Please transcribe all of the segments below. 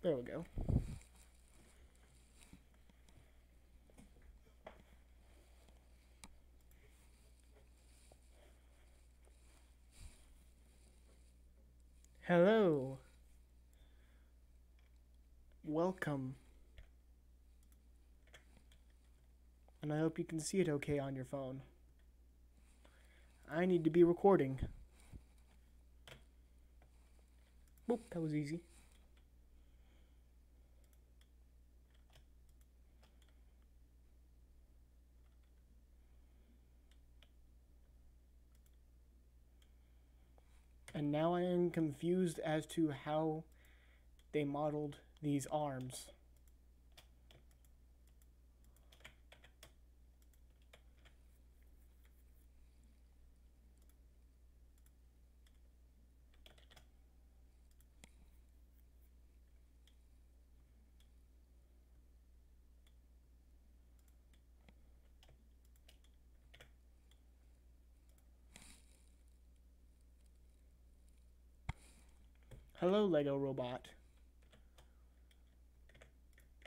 There we go. Hello. Welcome. And I hope you can see it okay on your phone. I need to be recording. Boop, that was easy. And now I am confused as to how they modeled these arms. Hello, Lego robot.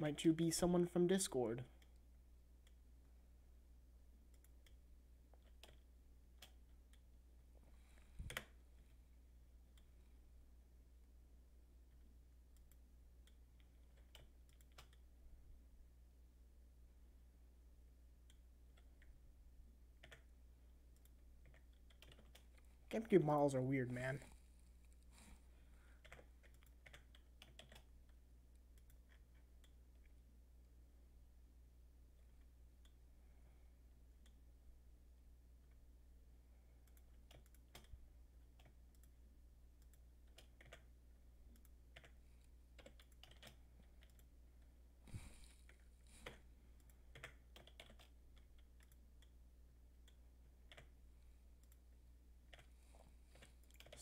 Might you be someone from Discord? GameCube models are weird, man.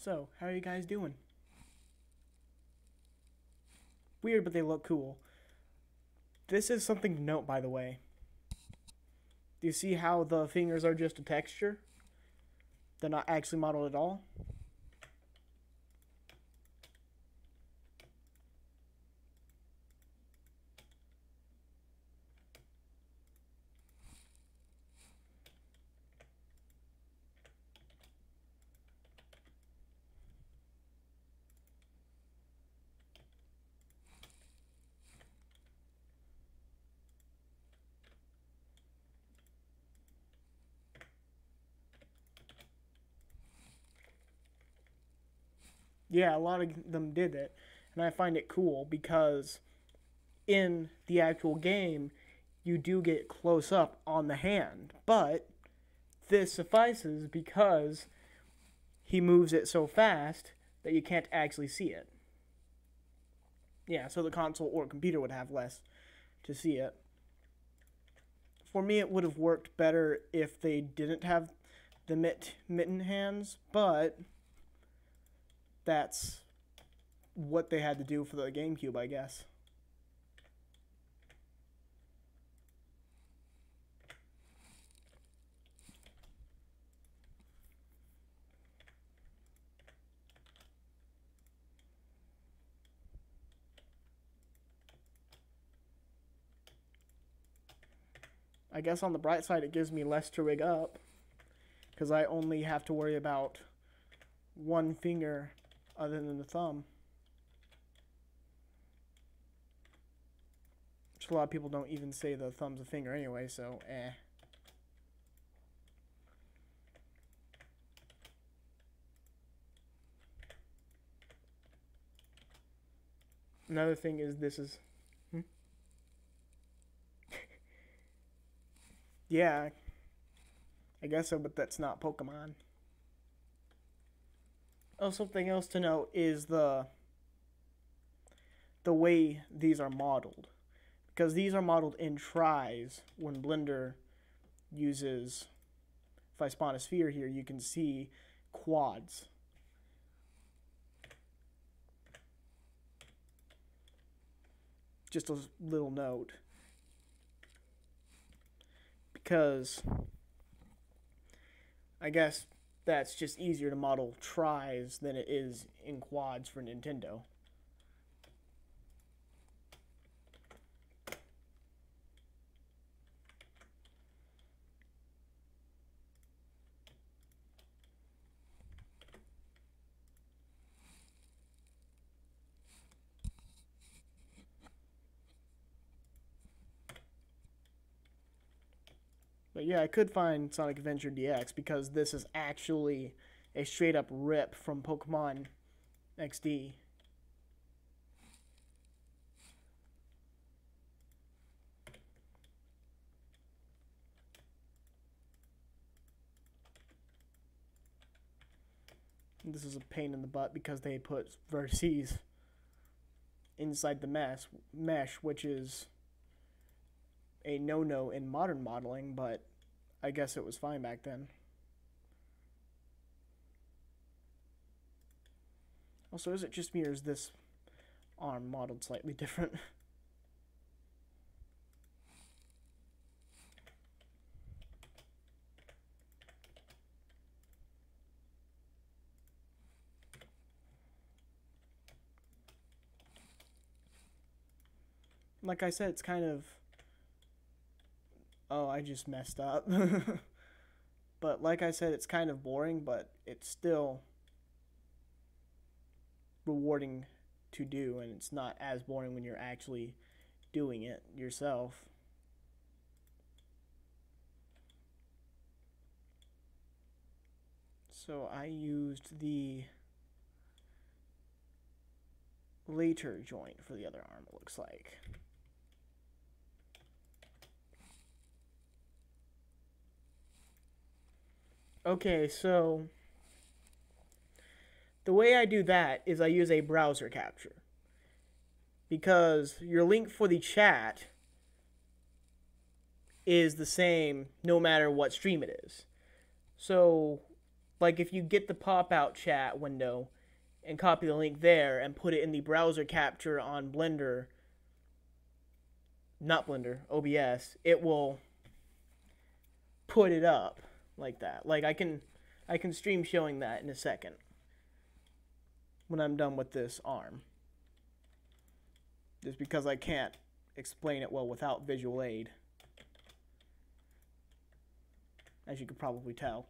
So, how are you guys doing? Weird, but they look cool. This is something to note, by the way. Do you see how the fingers are just a texture? They're not actually modeled at all? Yeah, a lot of them did it. And I find it cool because in the actual game, you do get close up on the hand. But this suffices because he moves it so fast that you can't actually see it. Yeah, so the console or computer would have less to see it. For me, it would have worked better if they didn't have the mitten hands, but that's what they had to do for the GameCube, I guess. I guess on the bright side, it gives me less to rig up because I only have to worry about one finger other than the thumb. Which a lot of people don't even say the thumb's a finger anyway, so eh. Another thing is this is... Yeah, I guess so, but that's not Pokemon. Oh, something else to note is the way these are modeled. Because these are modeled in tries when Blender uses... If I spawn a sphere here, you can see quads. Just a little note. Because I guess that's just easier to model tries than it is in quads for Nintendo. But yeah, I could find Sonic Adventure DX because this is actually a straight up rip from Pokemon XD. This is a pain in the butt because they put vertices inside the mesh, which is a no-no in modern modeling, but I guess it was fine back then. Also, is it just me or is this arm modeled slightly different? Like I said, it's kind of... Oh, I just messed up. But like I said, it's kind of boring, but it's still rewarding to do, and it's not as boring when you're actually doing it yourself. So I used the later joint for the other arm, it looks like. Okay, so the way I do that is I use a browser capture. Because your link for the chat is the same no matter what stream it is. So, like if you get the pop-out chat window and copy the link there and put it in the browser capture on Blender, not Blender, OBS, it will put it up like that. Like I can stream showing that in a second when I'm done with this arm. Just because I can't explain it well without visual aid. As you could probably tell.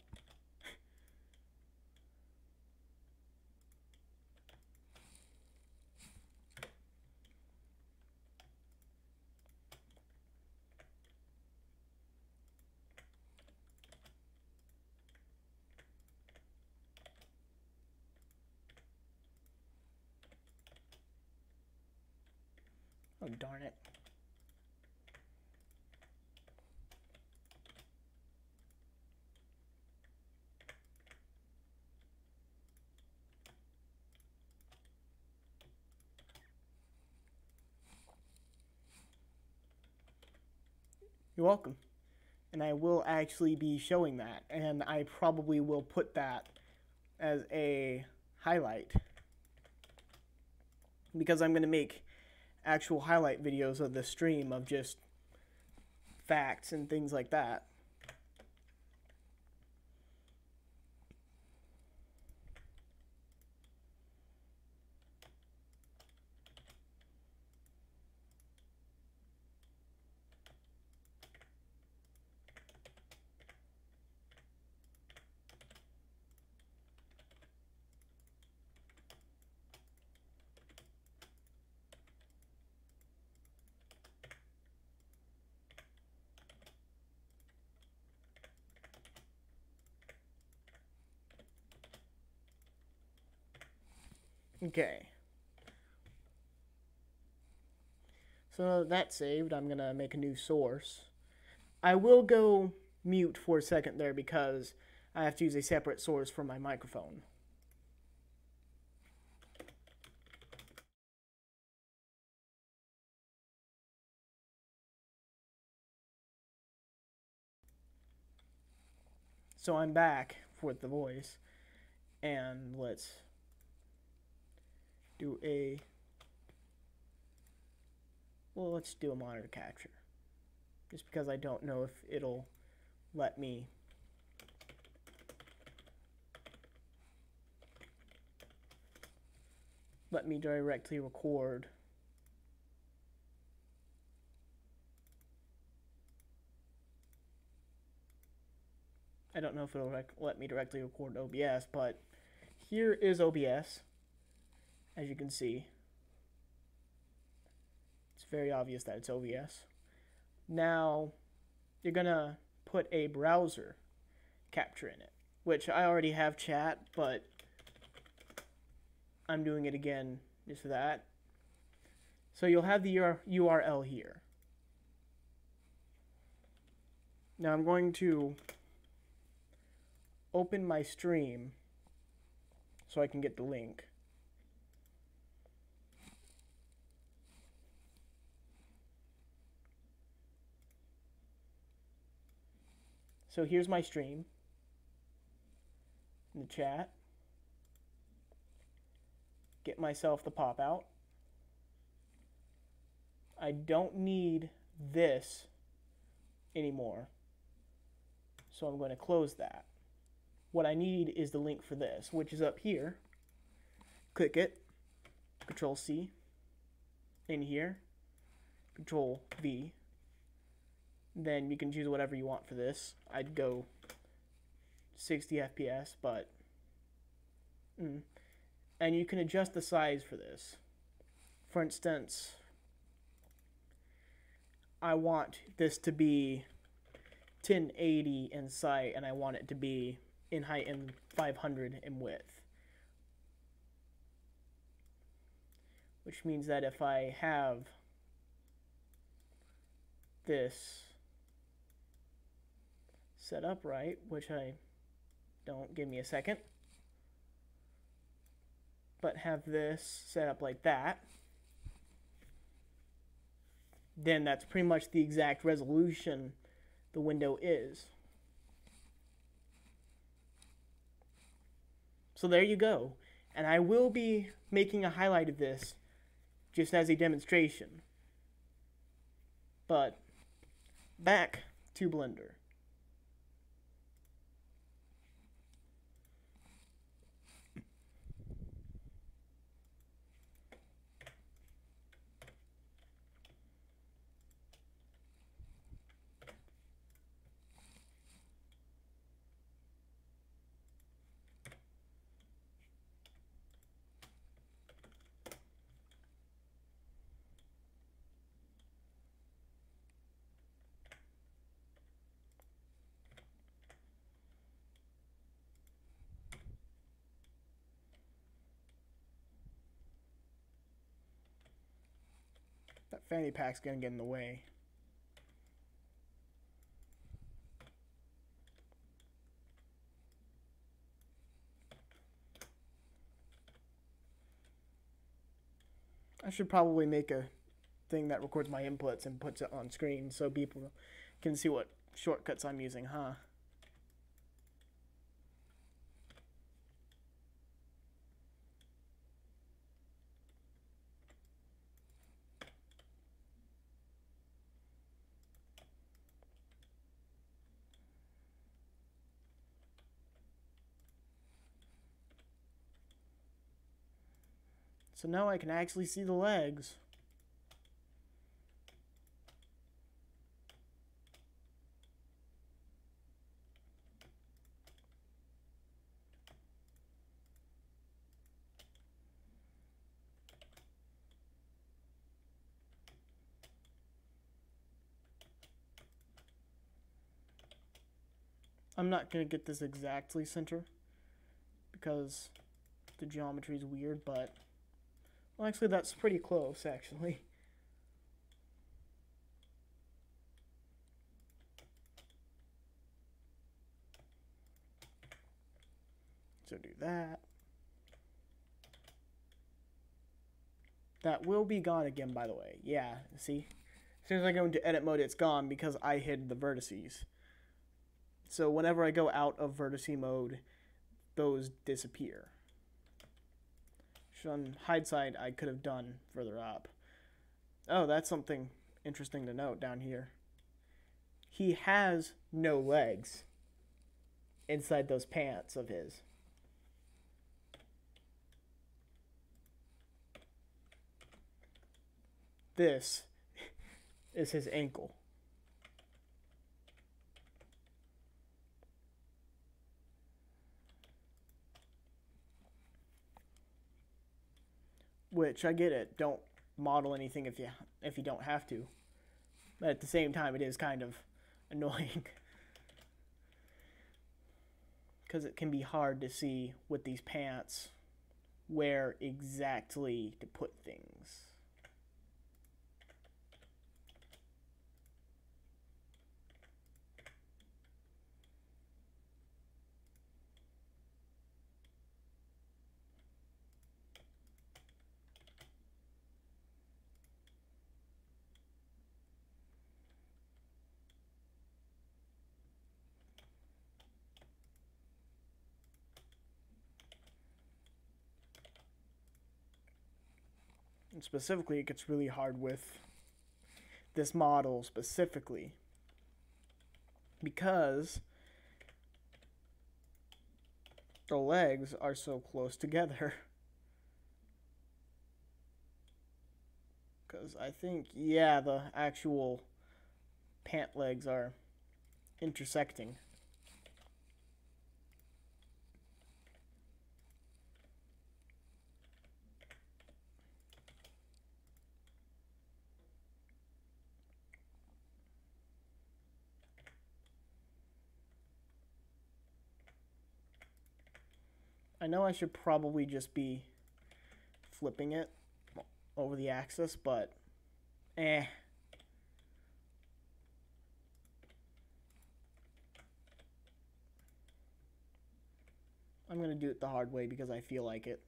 Oh, darn it. You're welcome. And I will actually be showing that. And I probably will put that as a highlight. Because I'm going to make actual highlight videos of the stream of just facts and things like that. Okay. So that's saved. I'm going to make a new source. I will go mute for a second there because I have to use a separate source for my microphone. So I'm back with the voice, and let's do a monitor capture, just because I don't know if it'll let me directly record. I don't know if it'll let me directly record OBS, but here is OBS, as you can see. It's very obvious that it's OBS. Now, you're gonna put a browser capture in it, which I already have chat, but I'm doing it again just for that. So you'll have the URL here. Now I'm going to open my stream so I can get the link. So here's my stream in the chat. Get myself the pop out. I don't need this anymore, so I'm going to close that. What I need is the link for this, which is up here. Click it, Control C, in here, Control V. Then you can choose whatever you want for this. I'd go 60 FPS, but and you can adjust the size for this. For instance, I want this to be 1080 in sight, and I want it to be in height and 500 in width. Which means that if I have this set up right, which I don't, give me a second, but have this set up like that, then that's pretty much the exact resolution the window is. So there you go. And I will be making a highlight of this just as a demonstration. But back to Blender. That fanny pack's gonna get in the way. I should probably make a thing that records my inputs and puts it on screen so people can see what shortcuts I'm using, huh? So now I can actually see the legs. I'm not going to get this exactly center because the geometry is weird, but well, actually that's pretty close, actually. So do that. That will be gone again, by the way. Yeah, see? As soon as I go into edit mode, it's gone because I hid the vertices. So whenever I go out of vertice mode, those disappear. On hide side, I could have done further up. Oh, that's something interesting to note down here. He has no legs inside those pants of his. This is his ankle. Which, I get it, don't model anything if you don't have to. But at the same time, it is kind of annoying. because it can be hard to see with these pants where exactly to put things. And specifically, it gets really hard with this model specifically because the legs are so close together. Because I think, yeah, the actual pant legs are intersecting. I know I should probably just be flipping it over the axis, but I'm going to do it the hard way because I feel like it.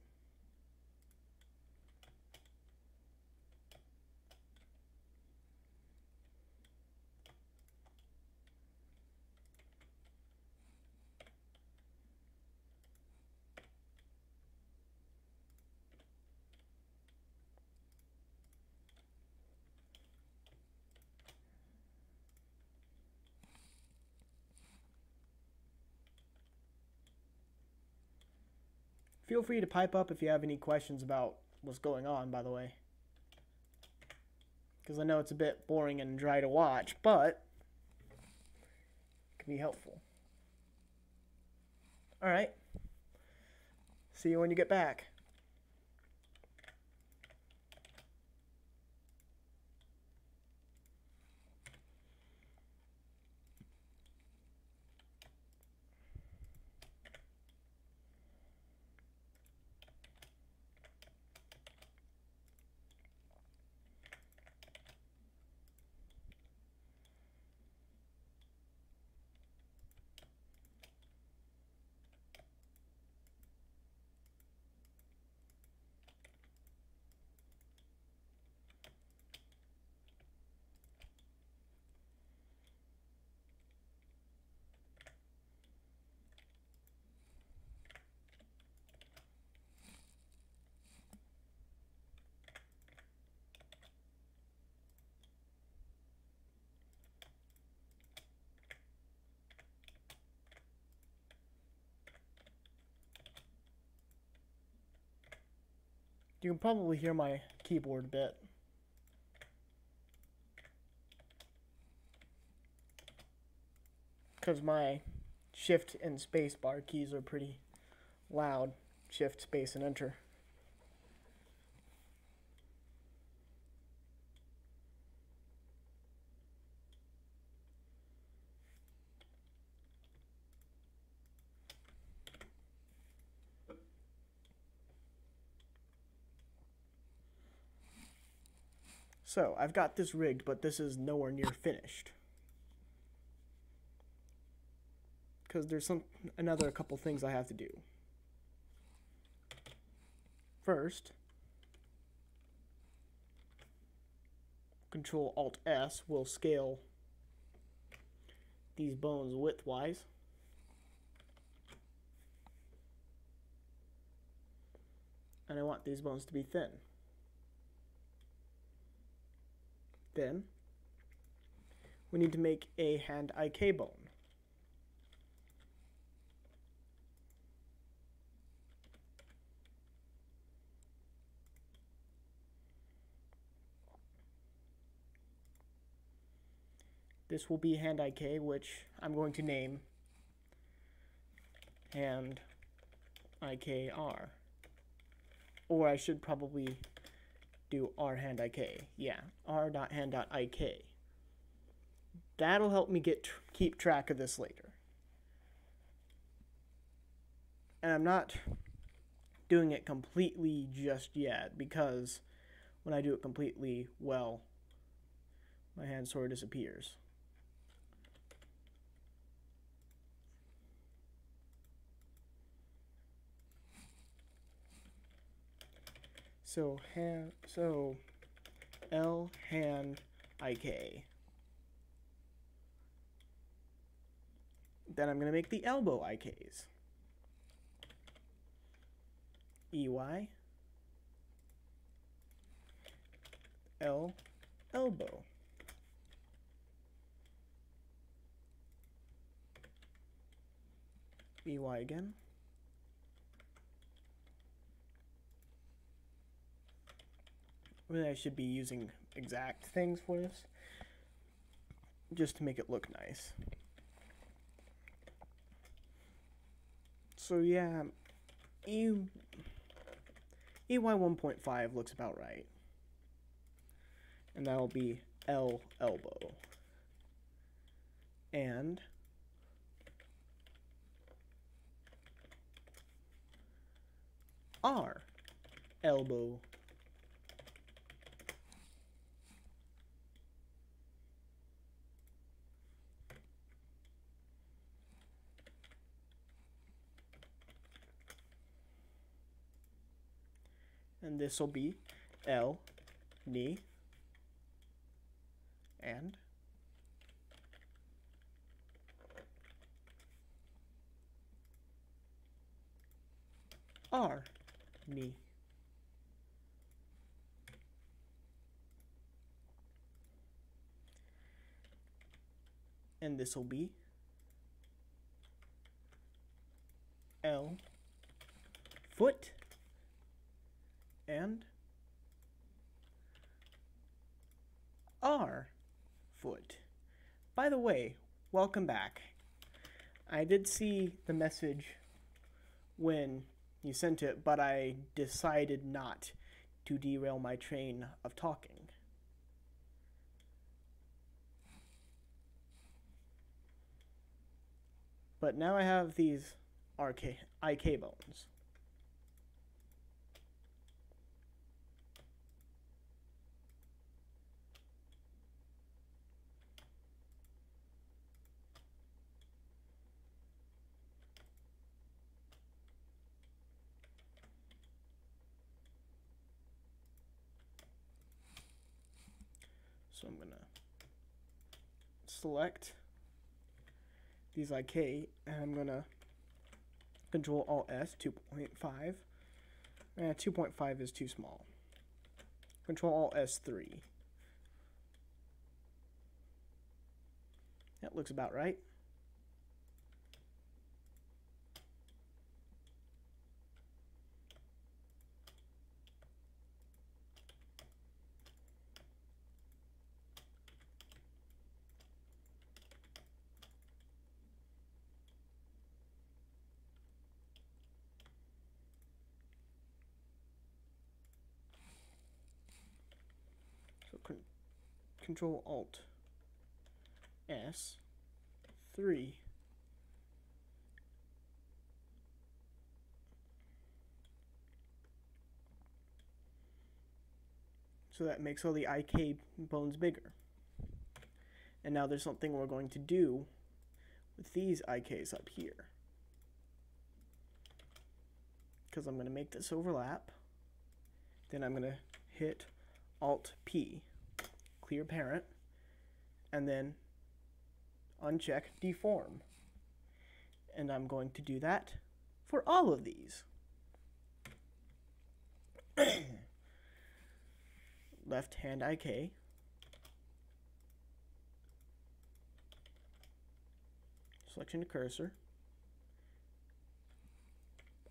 Feel free to pipe up if you have any questions about what's going on, by the way. Because I know it's a bit boring and dry to watch, but it can be helpful. Alright. See you when you get back. You can probably hear my keyboard a bit. Because my shift and space bar keys are pretty loud. Shift, space, and enter. So, I've got this rigged, but this is nowhere near finished. Because there's another couple things I have to do. First, Control-Alt-S will scale these bones widthwise. And I want these bones to be thin. Then, we need to make a hand IK bone. This will be hand IK, which I'm going to name hand IKR. Or I should probably do R hand IK. Yeah, R.hand.IK. That'll help me keep track of this later. And I'm not doing it completely just yet, because when I do it completely, well, my hand sort of disappears. So L hand IK. Then I'm going to make the elbow IKs. EY, L, elbow. EY again. Really, I should be using exact things for this, just to make it look nice. So yeah, EY 1.5 looks about right. And that'll be L, elbow. And R, elbow. And this will be L, knee, and R, knee. And this will be L, foot, and R, foot. By the way, welcome back. I did see the message when you sent it, but I decided not to derail my train of talking. But now I have these IK bones. So I'm gonna select these IK, and I'm gonna Control Alt S 2.5. 2.5 is too small. Control Alt S 3. That looks about right. So Control Alt S 3. So that makes all the IK bones bigger. And now there's something we're going to do with these IKs up here. Because I'm going to make this overlap. Then I'm going to hit Alt P, clear parent, and then uncheck deform. And I'm going to do that for all of these. Left hand IK. Selection to cursor.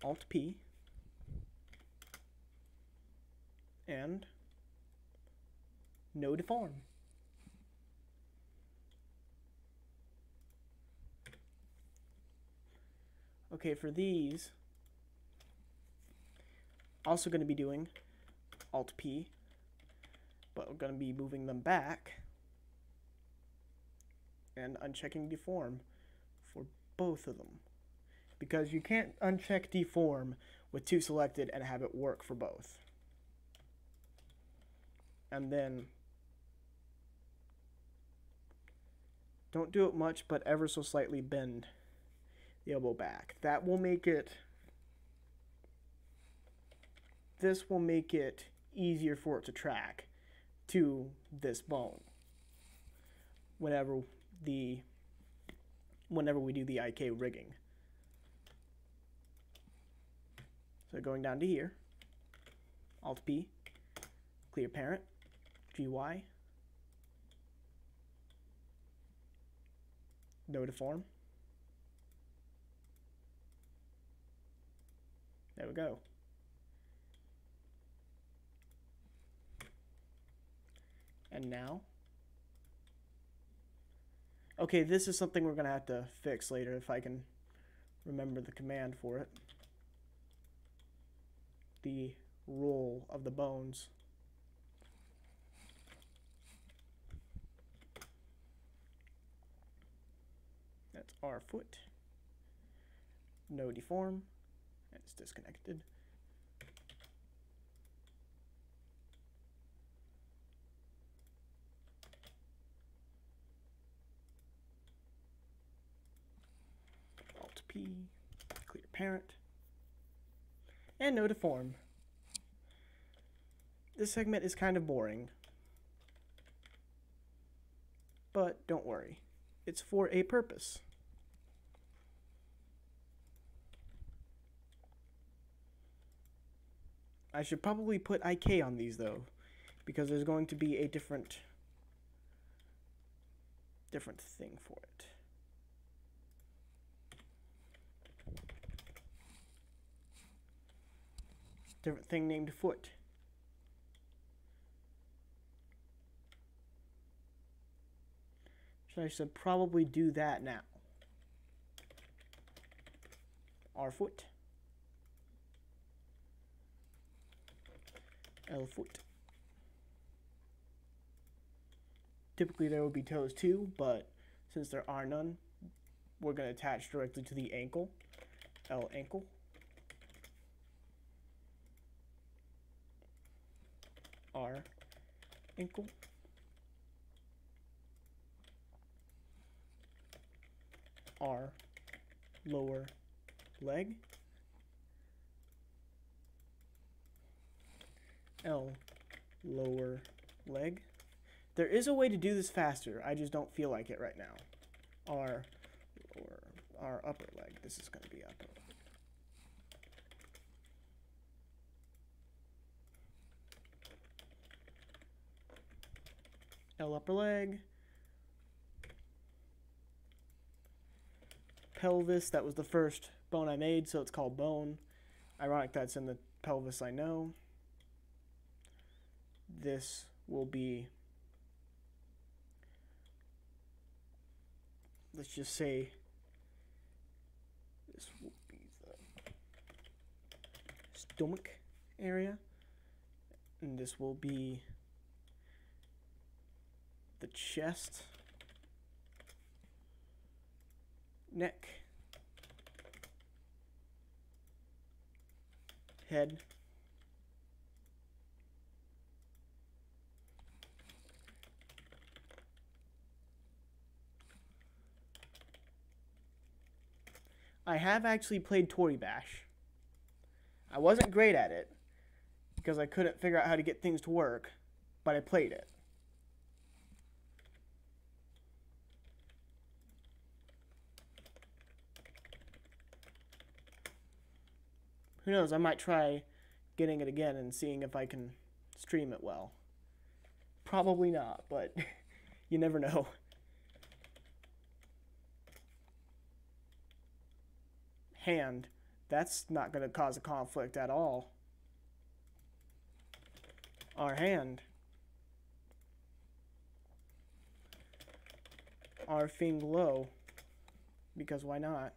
Alt P. And no deform. Okay, for these, also going to be doing Alt P, but we're going to be moving them back and unchecking deform for both of them. because you can't uncheck deform with 2 selected and have it work for both. And then don't do it much, but ever so slightly bend the elbow back. That will make it, this will make it easier for it to track to this bone whenever we do the IK rigging. So going down to here, Alt P, clear parent, GY, no deform. There we go. And now, okay, this is something we're gonna have to fix later if I can remember the command for it. The roll of the bones. That's our foot. No deform. And it's disconnected. Alt P, clear parent. And no deform. This segment is kind of boring. But don't worry. It's for a purpose. I should probably put IK on these though, because there's going to be a different thing for it. Different thing named foot. So I should probably do that now. R foot. L foot. Typically there would be toes too, but since there are none, we're going to attach directly to the ankle. L ankle. R ankle. R lower leg. L lower leg. There is a way to do this faster. I just don't feel like it right now. R lower, R upper leg. This is going to be upper leg. L upper leg. Pelvis, that was the first bone I made, so it's called bone. Ironic that's in the pelvis, I know. This will be, let's just say, this will be the stomach area, and this will be the chest, neck, head, I have actually played Tory Bash. I wasn't great at it because I couldn't figure out how to get things to work, but I played it. Who knows, I might try getting it again and seeing if I can stream it well. Probably not, but you never know. Hand, that's not going to cause a conflict at all. Our hand. Our fing low, because why not?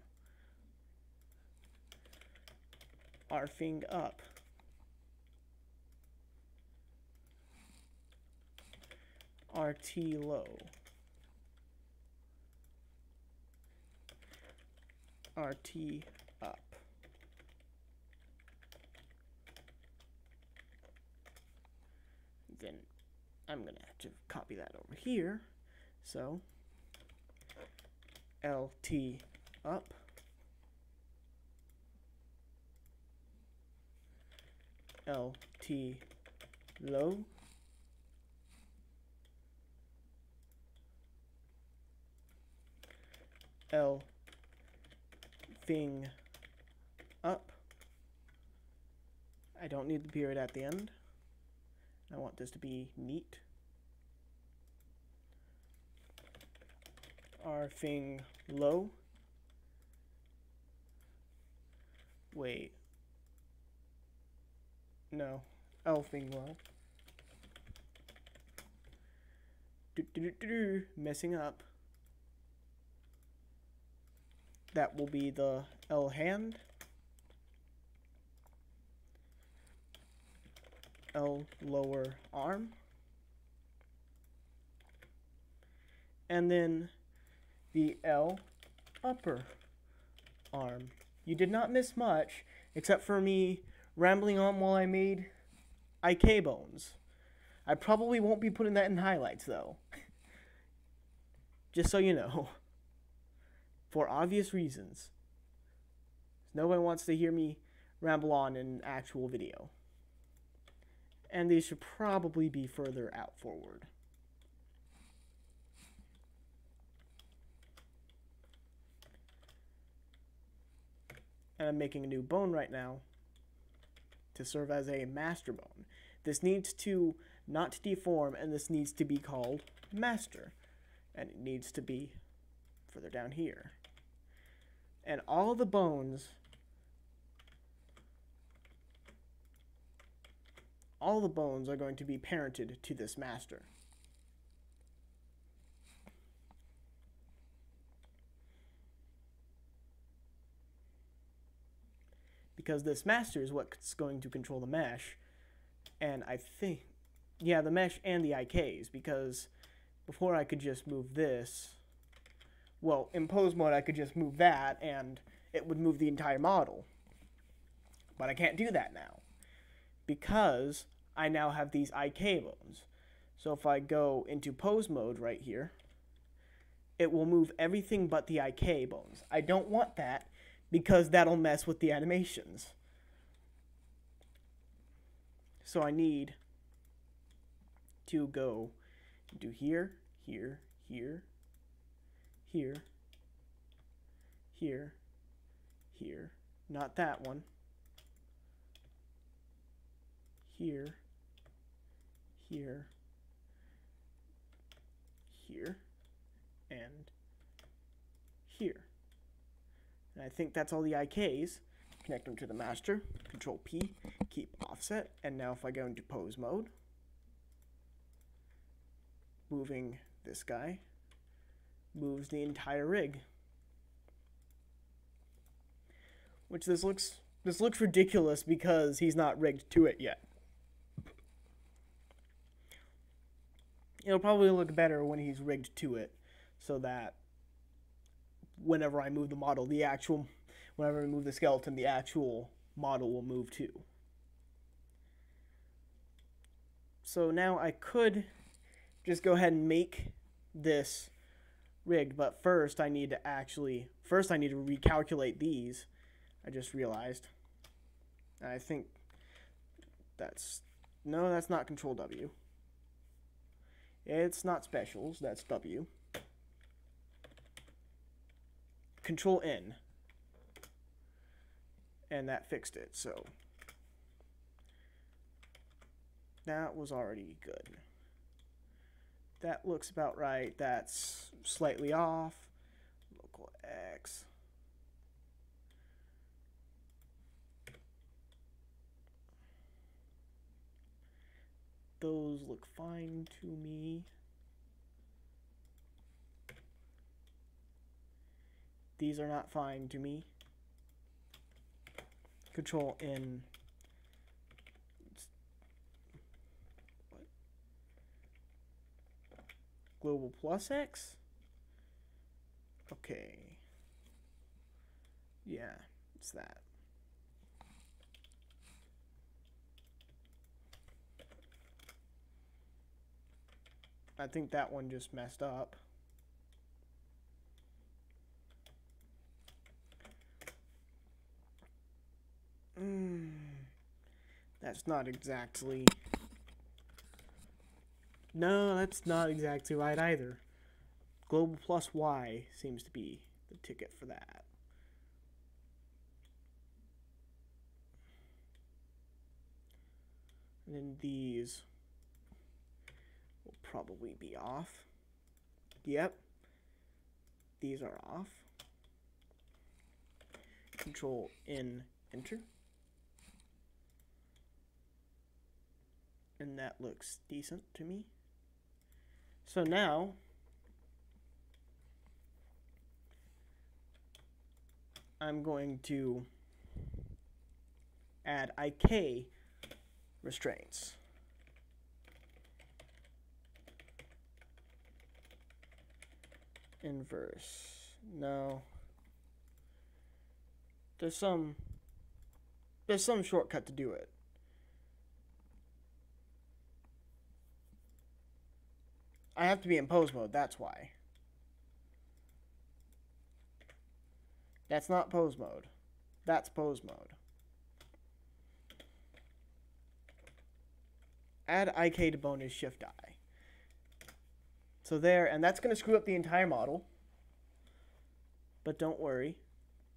Our fing up. RT low. RT up. Then I'm gonna have to copy that over here. So LT up, LT low, L thing up. I don't need the period at the end. I want this to be neat. R thing low. Wait. No. L thing low. Messing up. That will be the L hand. L lower arm. And then the L upper arm. You did not miss much, except for me rambling on while I made IK bones. I probably won't be putting that in highlights, though. Just so you know. For obvious reasons. Nobody wants to hear me ramble on in actual video. And these should probably be further out forward. And I'm making a new bone right now to serve as a master bone. This needs to not deform, and this needs to be called master. And it needs to be further down here. And all the bones, are going to be parented to this master. Because this master is what's going to control the mesh. And I think, yeah, the mesh and the IKs, because before I could just move this, well, in pose mode I could just move that and it would move the entire model. But I can't do that now, because I now have these IK bones. So if I go into pose mode right here, it will move everything but the IK bones. I don't want that, because that'll mess with the animations. So I need to go do here, here, here, here, here, here, not that one, here, here, here, and here. And I think that's all the IKs. Connect them to the master, Control P, keep offset, and now if I go into pose mode, moving this guy moves the entire rig. Which this looks ridiculous because he's not rigged to it yet. It'll probably look better when he's rigged to it, so that whenever I move the model, whenever I move the skeleton, the actual model will move too. So now I could just go ahead and make this rigged, but first I need to recalculate these. I just realized. I think that's not Control W. It's not specials, that's W. Control N. And that fixed it, so that was already good. That looks about right. That's slightly off. Local X. Those look fine to me. These are not fine to me. Control N. What? Global plus X? Okay. Yeah. It's that. I think that one just messed up. That's not exactly... No, that's not exactly right either. Global plus Y seems to be the ticket for that. And then these will probably be off. Yep. These are off. Control N, enter. And that looks decent to me. So now I'm going to add IK restraints. Inverse. No. There's some shortcut to do it. I have to be in pose mode, that's why. That's not pose mode. That's pose mode. Add IK to bone is Shift I. So there, and that's going to screw up the entire model. But don't worry,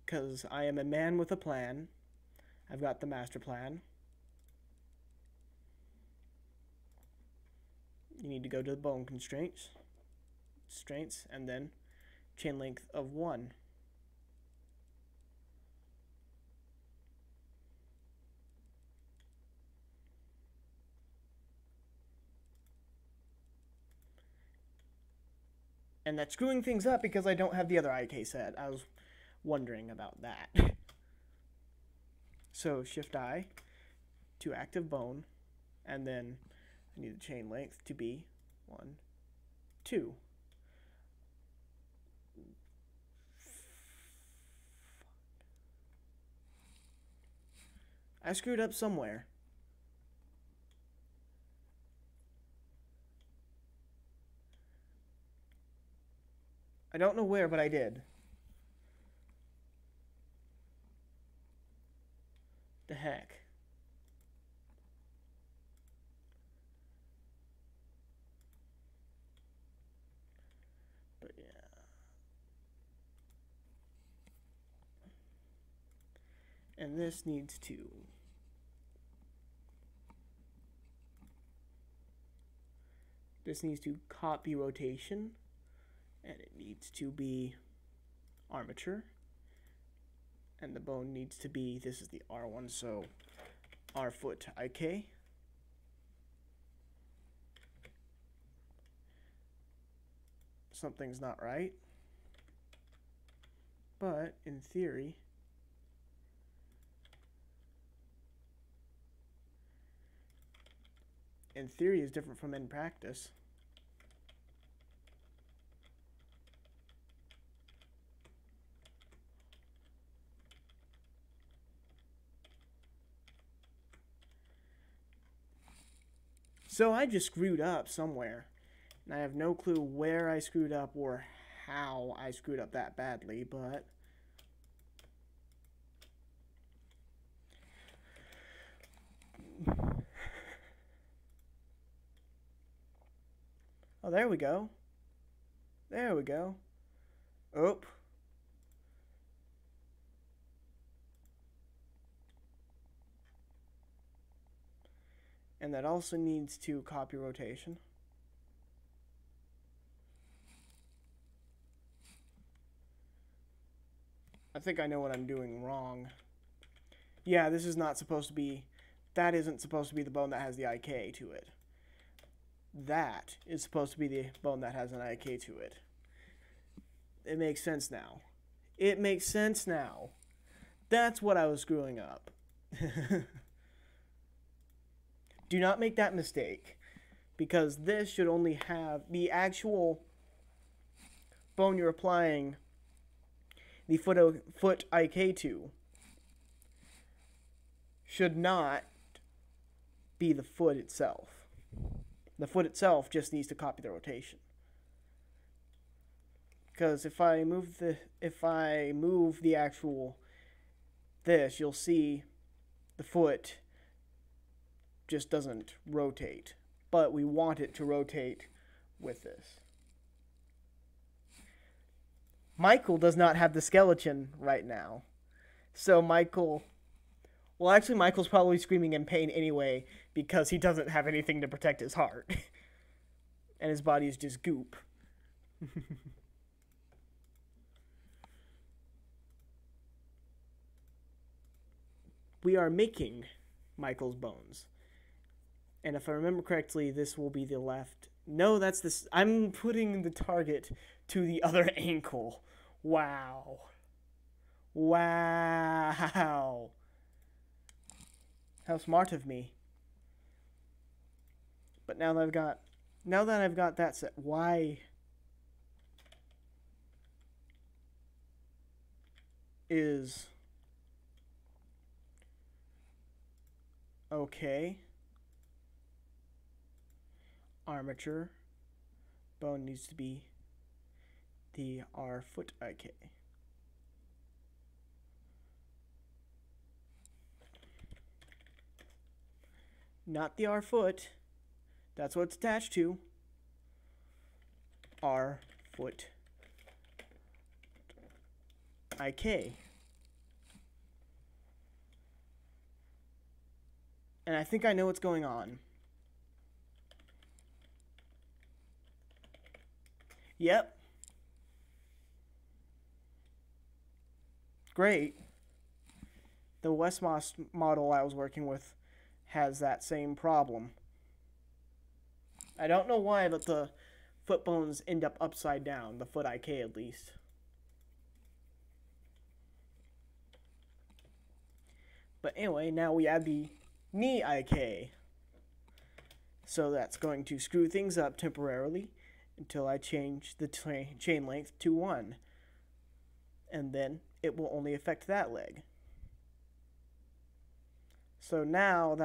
because I am a man with a plan. I've got the master plan. You need to go to the bone constraints, and then chain length of 1. And that's screwing things up because I don't have the other IK set. I was wondering about that. So Shift I to active bone, and then I need the chain length to be 1, 2. I screwed up somewhere. I don't know where, but I did. The heck? But yeah. And this needs to... This needs to copy rotation. And it needs to be armature. And the bone needs to be, this is the R1, so R foot IK. Something's not right. But in theory, is different from in practice. So I just screwed up somewhere, and I have no clue where I screwed up or how I screwed up that badly, but oh, there we go. There we go. Oop. And that also needs to copy rotation. I think I know what I'm doing wrong. Yeah, this is not supposed to be... That isn't supposed to be the bone that has the IK to it. That is supposed to be the bone that has an IK to it. It makes sense now. It makes sense now. That's what I was screwing up. Do not make that mistake, because this should only have the actual bone you're applying the foot IK to should not be the foot itself. The foot itself just needs to copy the rotation. Because if I move the actual this, you'll see the foot just doesn't rotate. But we want it to rotate with this. Micheal does not have the skeleton right now. So Micheal's probably screaming in pain anyway because he doesn't have anything to protect his heart. And his body is just goop. We are making Micheal's bones. And if I remember correctly, this will be the left. No, that's this. I'm putting the target to the other ankle. Wow. Wow. How smart of me. But now that I've got that set, why is okay. Armature. Bone needs to be the R foot IK. Not the R foot. That's what it's attached to. R foot IK. And I think I know what's going on. Yep. Great. The Westmos model I was working with has that same problem. I don't know why, but the foot bones end up upside down, the foot IK at least. But anyway, now we add the knee IK. So that's going to screw things up temporarily until I change the chain length to 1. And then it will only affect that leg. So now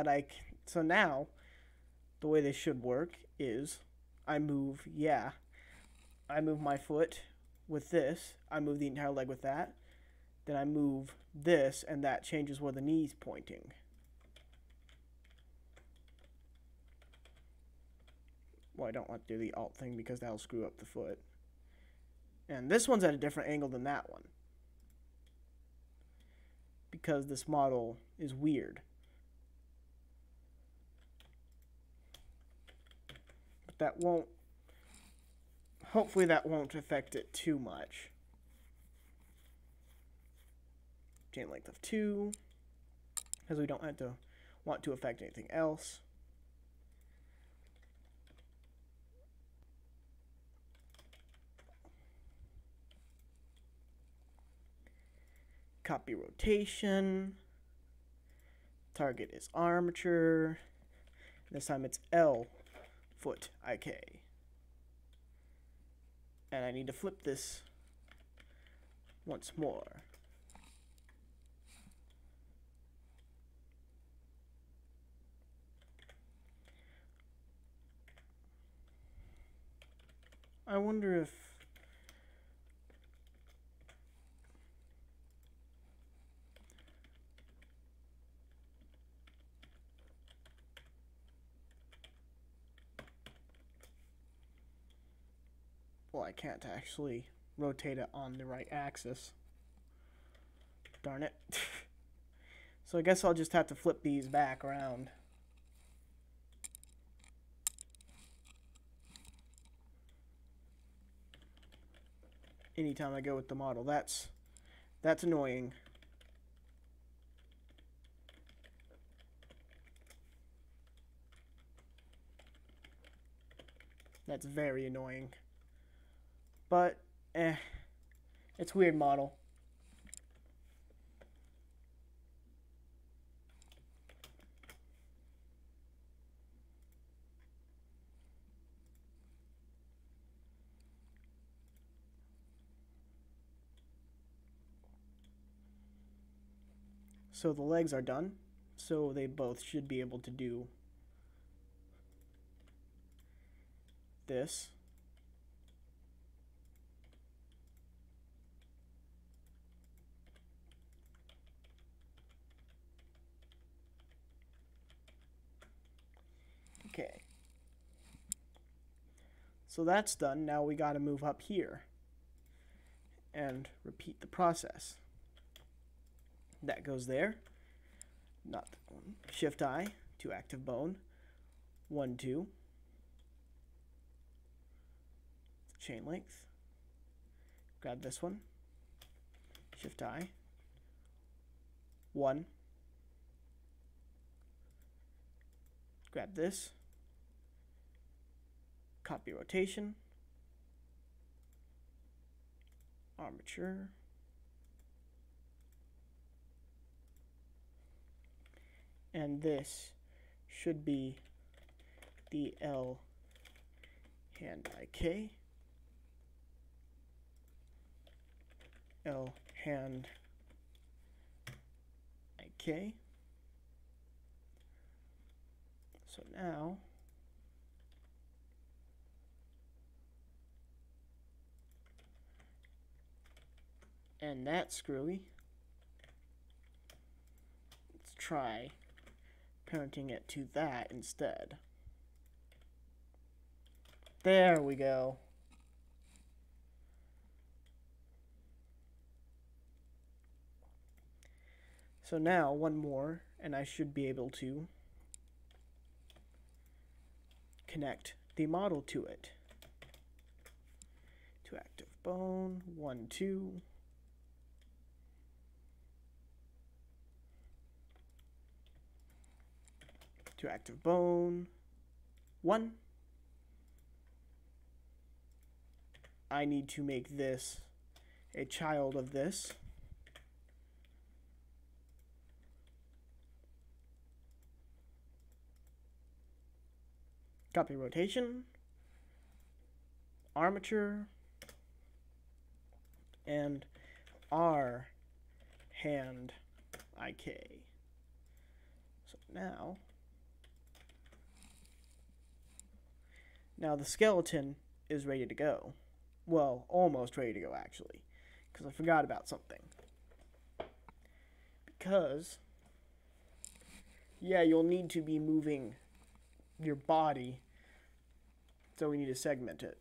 the way this should work is I move my foot with this, I move the entire leg with that, then I move this, and that changes where the knee's pointing. Well, I don't want to do the alt thing because that'll screw up the foot. And this one's at a different angle than that one, because this model is weird. But that won't, hopefully that won't affect it too much. Chain length of 2, because we don't want to affect anything else. Copy rotation. Target is armature. This time it's L foot IK. And I need to flip this once more. I wonder if I can't actually rotate it on the right axis. Darn it. So I guess I'll just have to flip these back around. Anytime I go with the model. That's annoying. That's very annoying. But, it's a weird model. So the legs are done. So they both should be able to do this. Okay. So that's done. Now we got to move up here and repeat the process. That goes there. Not that one. Shift I to active bone. 1, 2. Chain length. Grab this one. Shift I. 1. Grab this. Copy rotation. Armature. And this should be the L hand IK. L hand IK. So now and that's screwy. Let's try parenting it to that instead. There we go. So now one more and I should be able to connect the model to it. To active bone, 1, 2. To active bone, 1. I need to make this a child of this. Copy rotation, armature, and R hand IK. So now the skeleton is ready to go. Well, almost ready to go actually, because I forgot about something. Because, yeah, you'll need to be moving your body, so we need to segment it.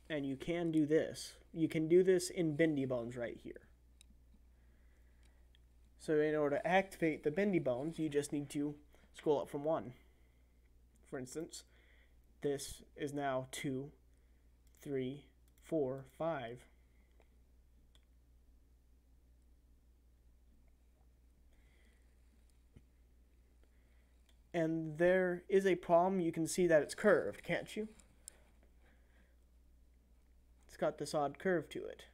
And you can do this. You can do this in bendy bones right here. So in order to activate the bendy bones, you just need to scroll up from 1. For instance, this is now 2, 3, 4, 5. And there is a problem. You can see that it's curved, can't you? It's got this odd curve to it.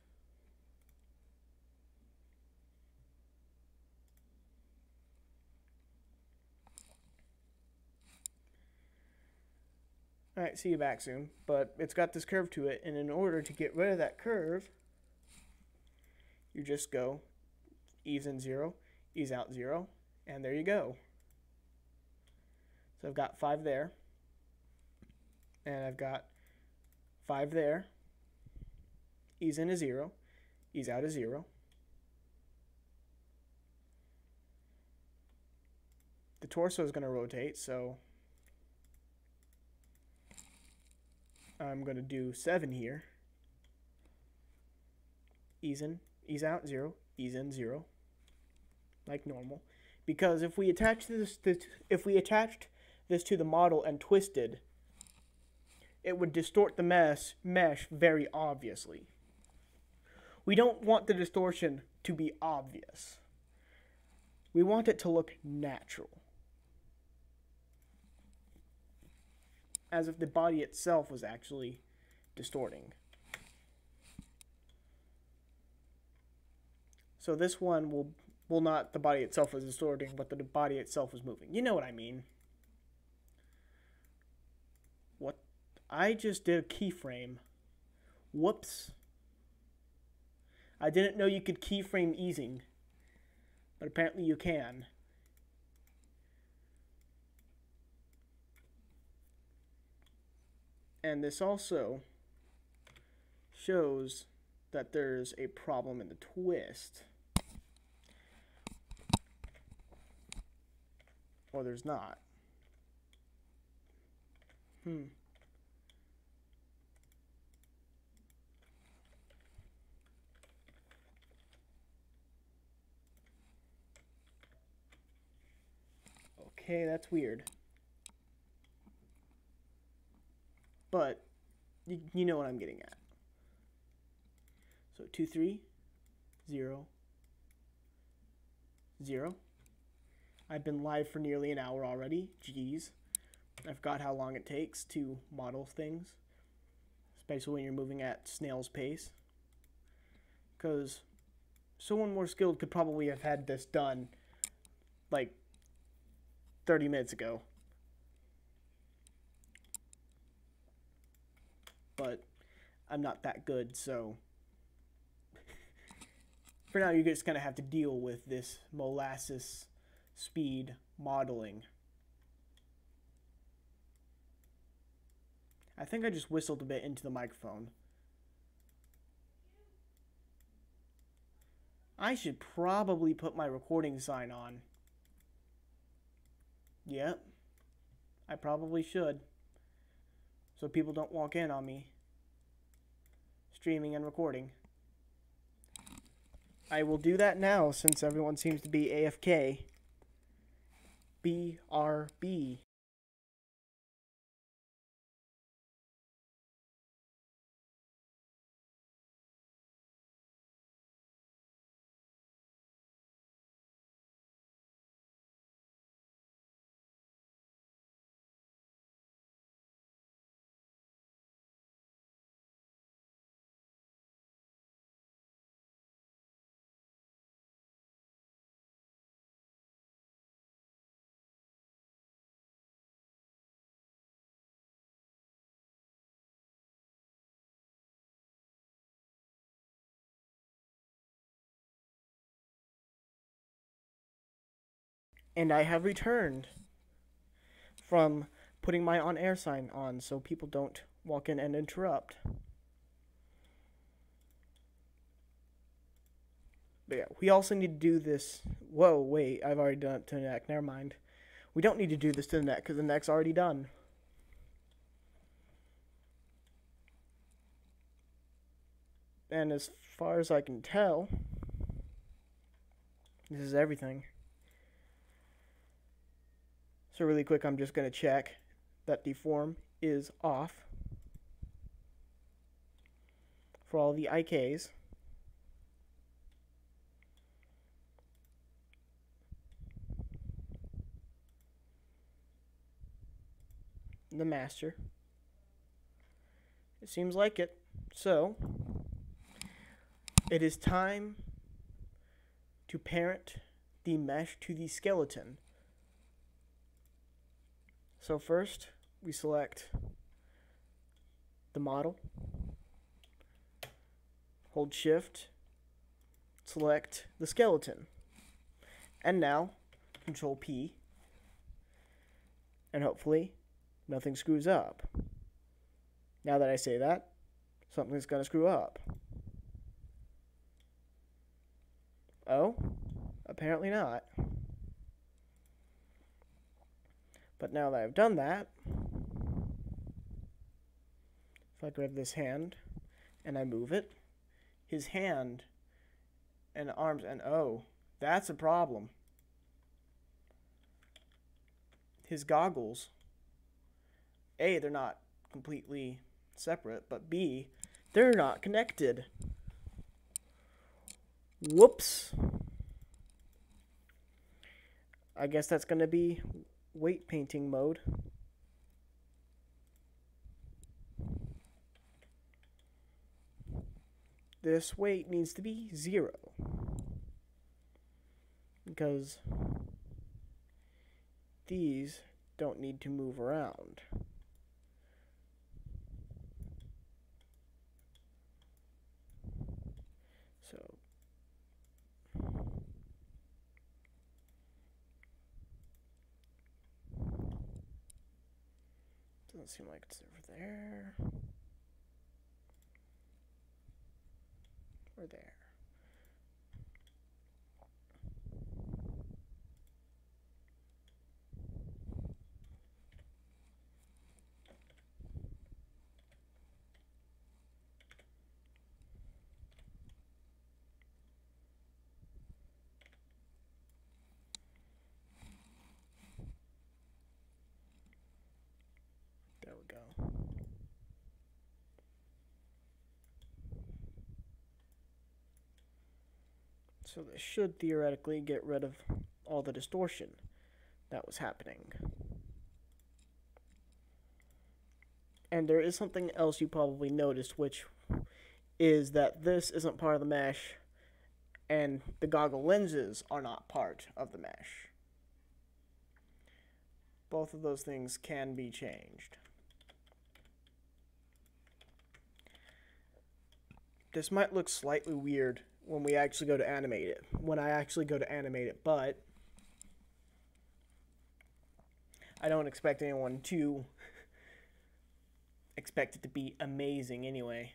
Alright, see you back soon. But it's got this curve to it, and in order to get rid of that curve, you just go ease in 0, ease out 0, and there you go. So I've got 5 there, and I've got 5 there, ease in a 0, ease out a 0. The torso is going to rotate, so I'm going to do 7 here. Ease in, ease out 0, ease in 0, like normal. Because if we attached this to the model and twisted, it would distort the mesh very obviously. We don't want the distortion to be obvious. We want it to look natural. As if the body itself was actually distorting. So this one will not the body itself was distorting, but the body itself was moving. You know what I mean. What? I just did a keyframe. Whoops. I didn't know you could keyframe easing. But apparently you can. And this also shows that there's a problem in the twist. Or there's not. Okay, that's weird. But you know what I'm getting at. So 2 3 0 0. I've been live for nearly an hour already. Jeez. I forgot how long it takes to model things, especially when you're moving at snail's pace. Because someone more skilled could probably have had this done like 30 minutes ago. But I'm not that good, so for now you're just going to have to deal with this molasses speed modeling. I think I just whistled a bit into the microphone. I should probably put my recording sign on. Yep, I probably should. So people don't walk in on me streaming and recording. I will do that now since everyone seems to be AFK. BRB. And I have returned from putting my on-air sign on so people don't walk in and interrupt. But yeah, we also need to do this. Whoa, wait, I've already done it to the neck. Never mind. We don't need to do this to the neck because the neck's already done. And as far as I can tell, this is everything. So really quick, I'm just going to check that deform is off for all the IKs. The master. It seems like it. So, it is time to parent the mesh to the skeleton. So first, we select the model, hold shift, select the skeleton, and now control P, and hopefully nothing screws up. Now that I say that, something's going to screw up. Oh, apparently not. But now that I've done that, if I grab this hand and I move it, his hand and arms, and oh, that's a problem. His goggles, A, they're not completely separate, but B, they're not connected. Whoops. I guess that's going to be weight painting mode. This weight needs to be 0 because these don't need to move around. So Doesn't seem like it's over there. Or there. There we go. So this should theoretically get rid of all the distortion that was happening. And there is something else you probably noticed, which is that this isn't part of the mesh, and the goggle lenses are not part of the mesh. Both of those things can be changed. This might look slightly weird when we actually go to animate it, but I don't expect anyone to expect it to be amazing anyway.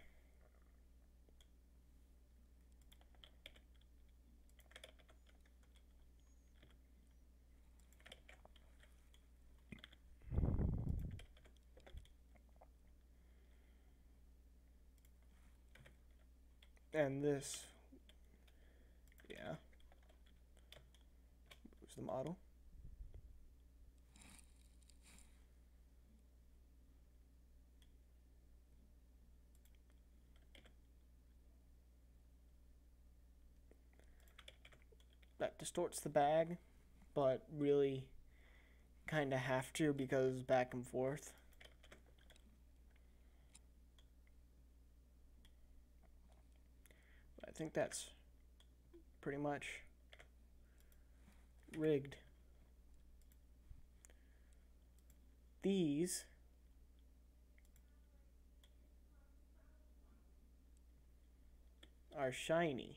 And this, yeah, moves the model. That distorts the bag, but really kind of have to because back and forth. I think that's pretty much rigged. These are shiny.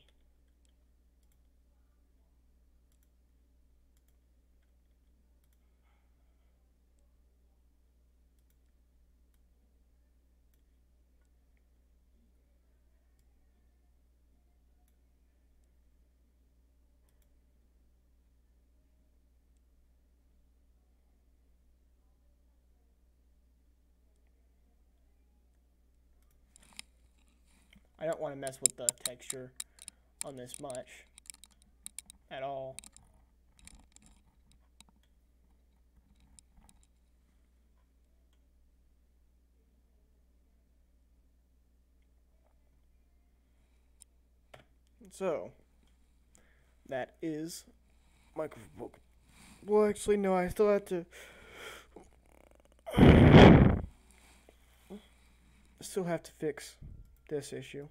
I don't want to mess with the texture on this much at all. So, that is microphone. Well, actually, no, I still have to. Still have to fix this issue.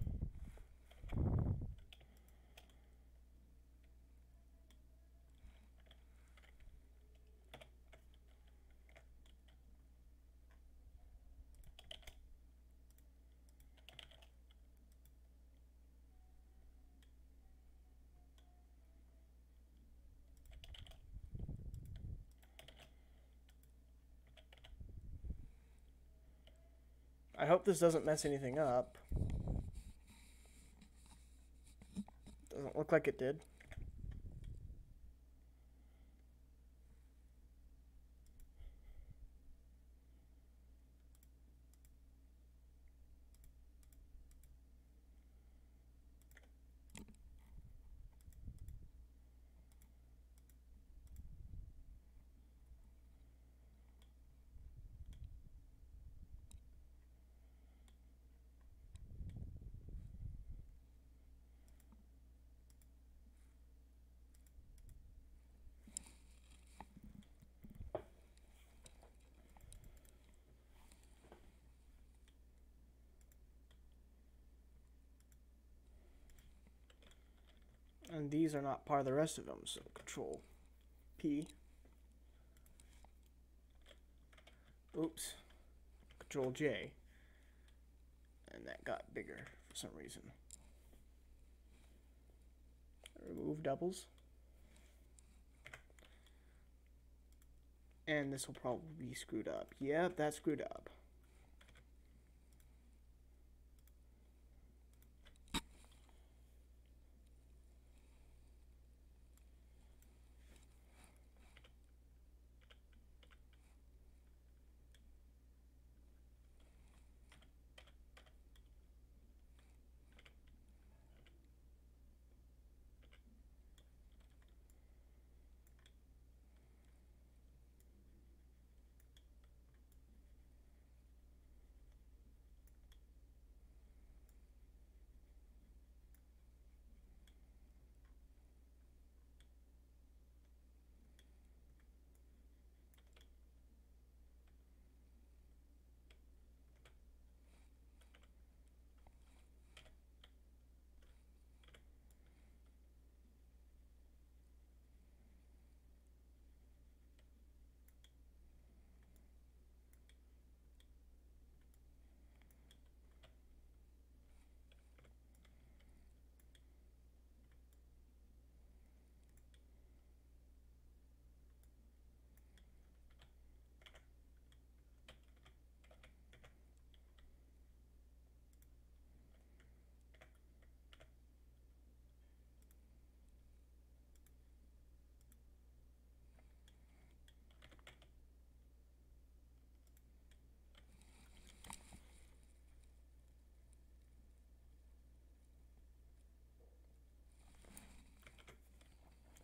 I hope this doesn't mess anything up. Doesn't look like it did. And these are not part of the rest of them, so Control P. Oops. Control J. And that got bigger for some reason. Remove doubles. And this will probably be screwed up. Yep, that's screwed up.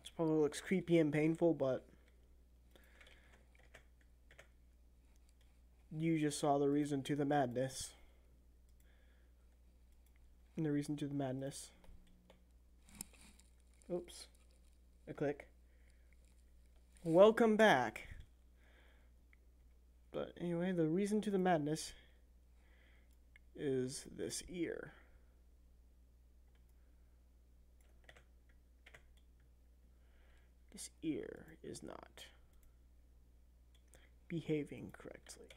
This probably looks creepy and painful, but you just saw the reason to the madness. And the reason to the madness. Oops. A click. Welcome back. But anyway, the reason to the madness is this ear. This ear is not behaving correctly.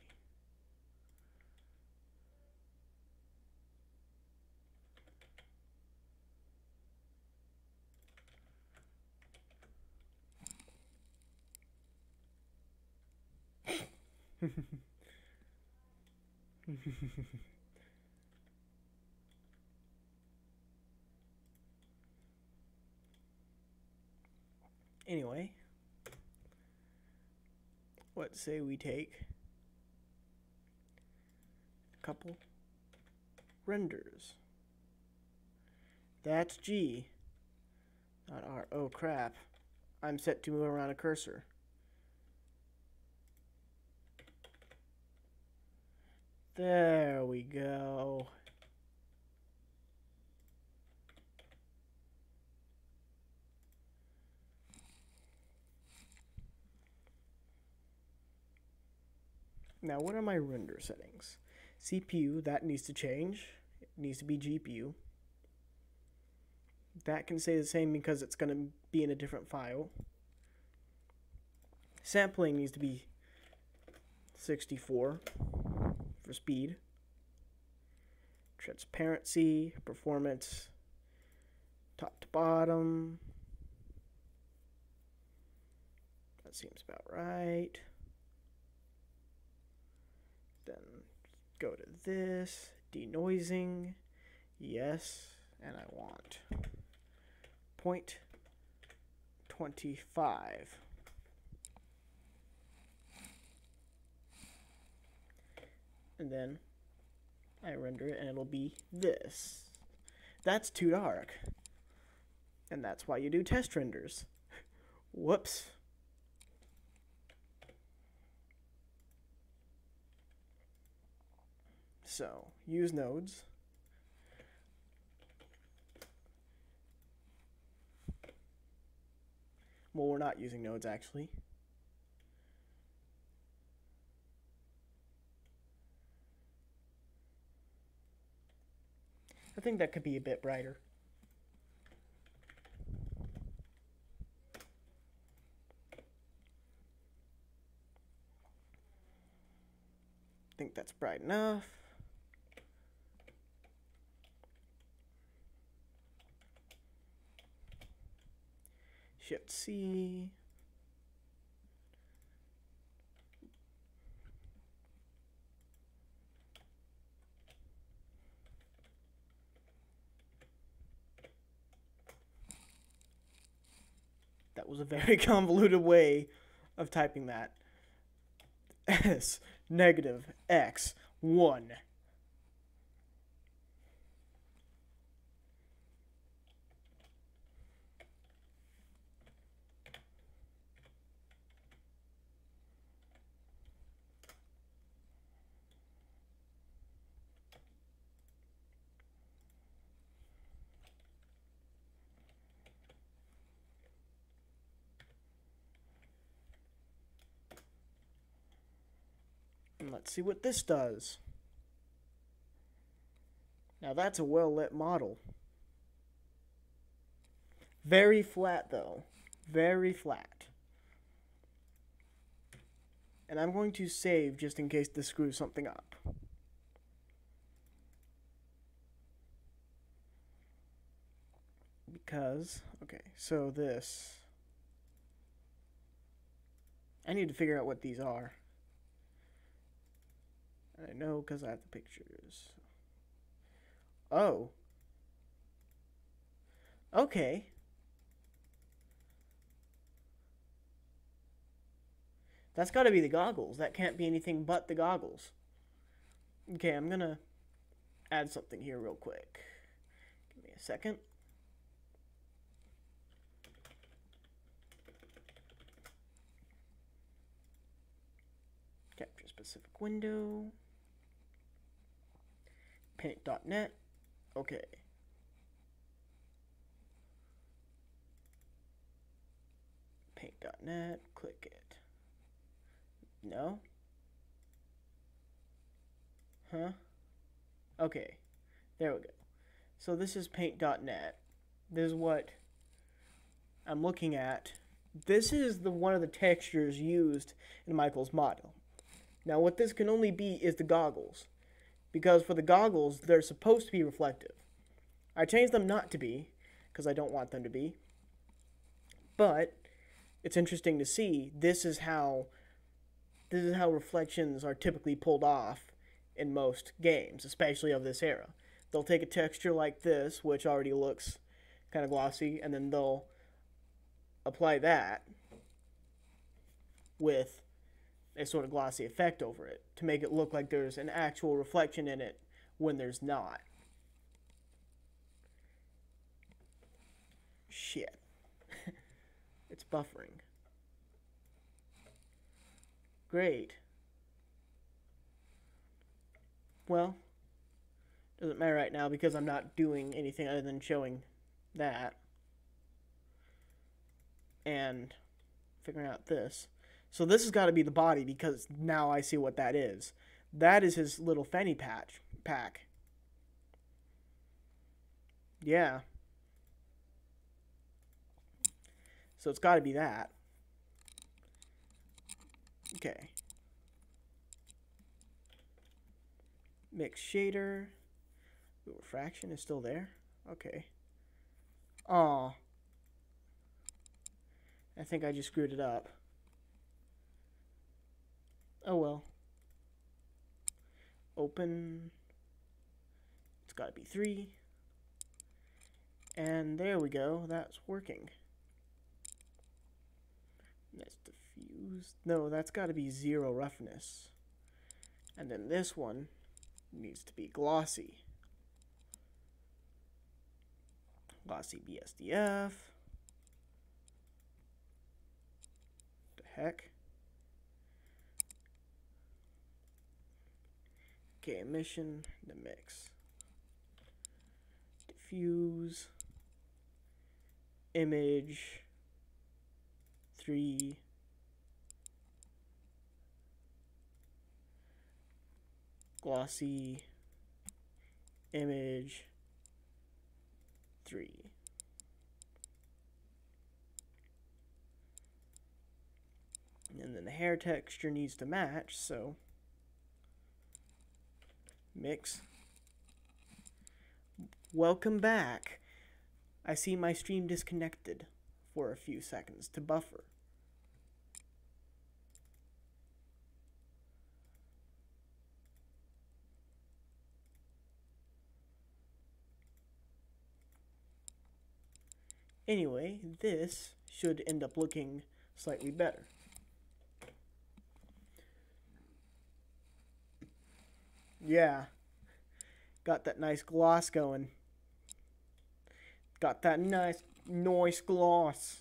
Anyway, let's say we take a couple renders. That's G, not R. Oh crap. I'm set to move around a cursor. There we go. Now, what are my render settings? CPU, that needs to change. It needs to be GPU. That can stay the same because it's going to be in a different file. Sampling needs to be 64 for speed. Transparency, performance, top to bottom. That seems about right. Then go to this, denoising, yes, and I want 0.25. And then I render it and it'll be this. That's too dark. And that's why you do test renders. Whoops. So, use nodes. Well, we're not using nodes actually. I think that could be a bit brighter. I think that's bright enough. Shift C. That was a very convoluted way of typing that. S negative x 1. And let's see what this does. Now that's a well-lit model. Very flat though. Very flat. And I'm going to save just in case this screws something up. Because, okay, so this. I need to figure out what these are. I know because I have the pictures. Oh. Okay. That's got to be the goggles. That can't be anything but the goggles. Okay, I'm going to add something here real quick. Give me a second. Capture specific window. Paint.net. Okay. Paint.net. Click it. No? Huh? Okay. There we go. So this is paint.net. This is what I'm looking at. This is one of the textures used in Micheal's model. Now what this can only be is the goggles. Because for the goggles, they're supposed to be reflective. I changed them not to be, because I don't want them to be. But it's interesting to see this is how reflections are typically pulled off in most games, especially of this era. They'll take a texture like this, which already looks kind of glossy, and then they'll apply that with a sort of glossy effect over it to make it look like there's an actual reflection in it when there's not. Shit. It's buffering. Great. Well, doesn't matter right now because I'm not doing anything other than showing that and figuring out this. So this has got to be the body because now I see what that is. That is his little fanny pack. Yeah. So it's got to be that. Okay. Mix shader. Ooh, refraction is still there. Okay. Aw. I think I just screwed it up. Oh well. Open. It's got to be 3. And there we go. That's working. That's diffused. No, that's got to be 0 roughness. And then this one needs to be glossy. Glossy BSDF. The heck? Okay, emission, the mix. Diffuse. Image. 3. Glossy. Image. 3. And then the hair texture needs to match, so mix. Welcome back. I see my stream disconnected for a few seconds to buffer. Anyway, this should end up looking slightly better. Yeah, got that nice gloss going. Got that nice gloss.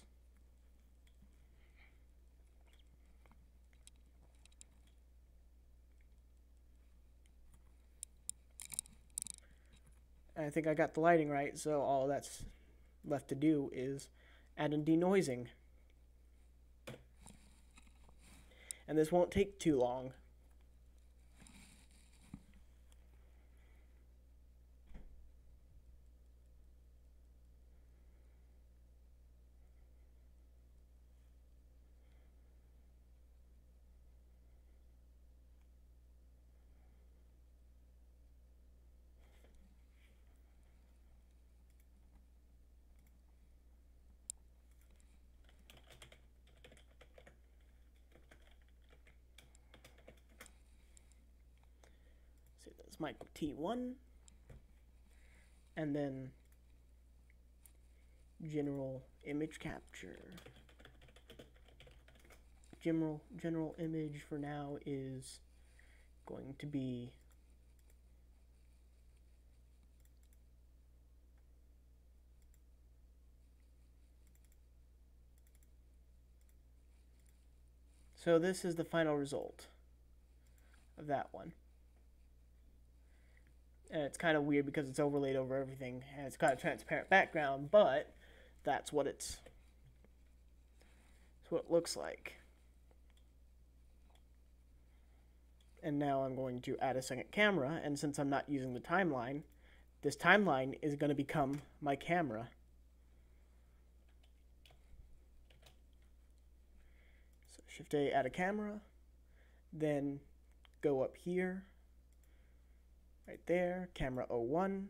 I think I got the lighting right, so all that's left to do is add in denoising. And this won't take too long. So that's Michael T1. And then general image capture. General image for now is going to be so this is the final result of that one. And it's kind of weird because it's overlaid over everything and it's got a transparent background, but that's what it looks like. And now I'm going to add a second camera, and since I'm not using the timeline, this timeline is going to become my camera. So Shift A, add a camera, then go up here, right there, camera 01.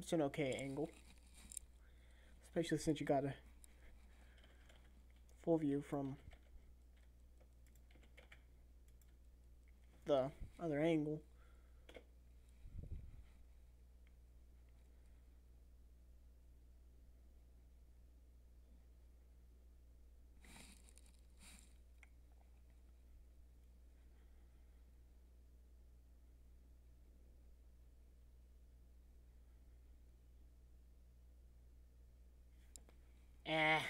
It's an okay angle, especially since you got a full view from the other angle. I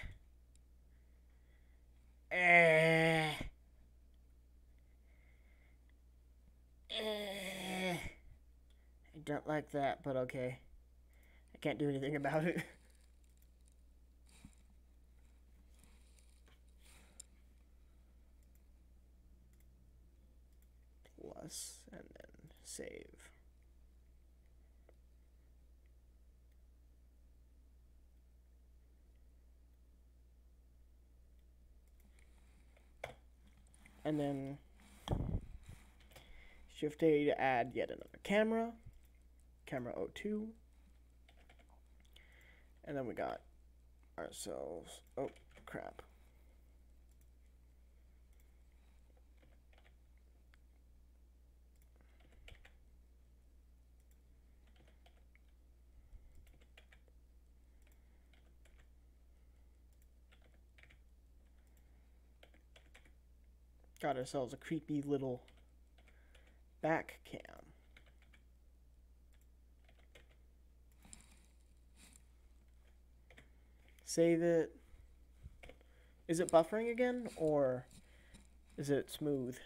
don't like that, but okay. I can't do anything about it. Plus, and then save. And then Shift A to add yet another camera, camera 02. And then we got ourselves, oh crap. Got ourselves a creepy little back cam. Save it. Is it buffering again, or is it smooth?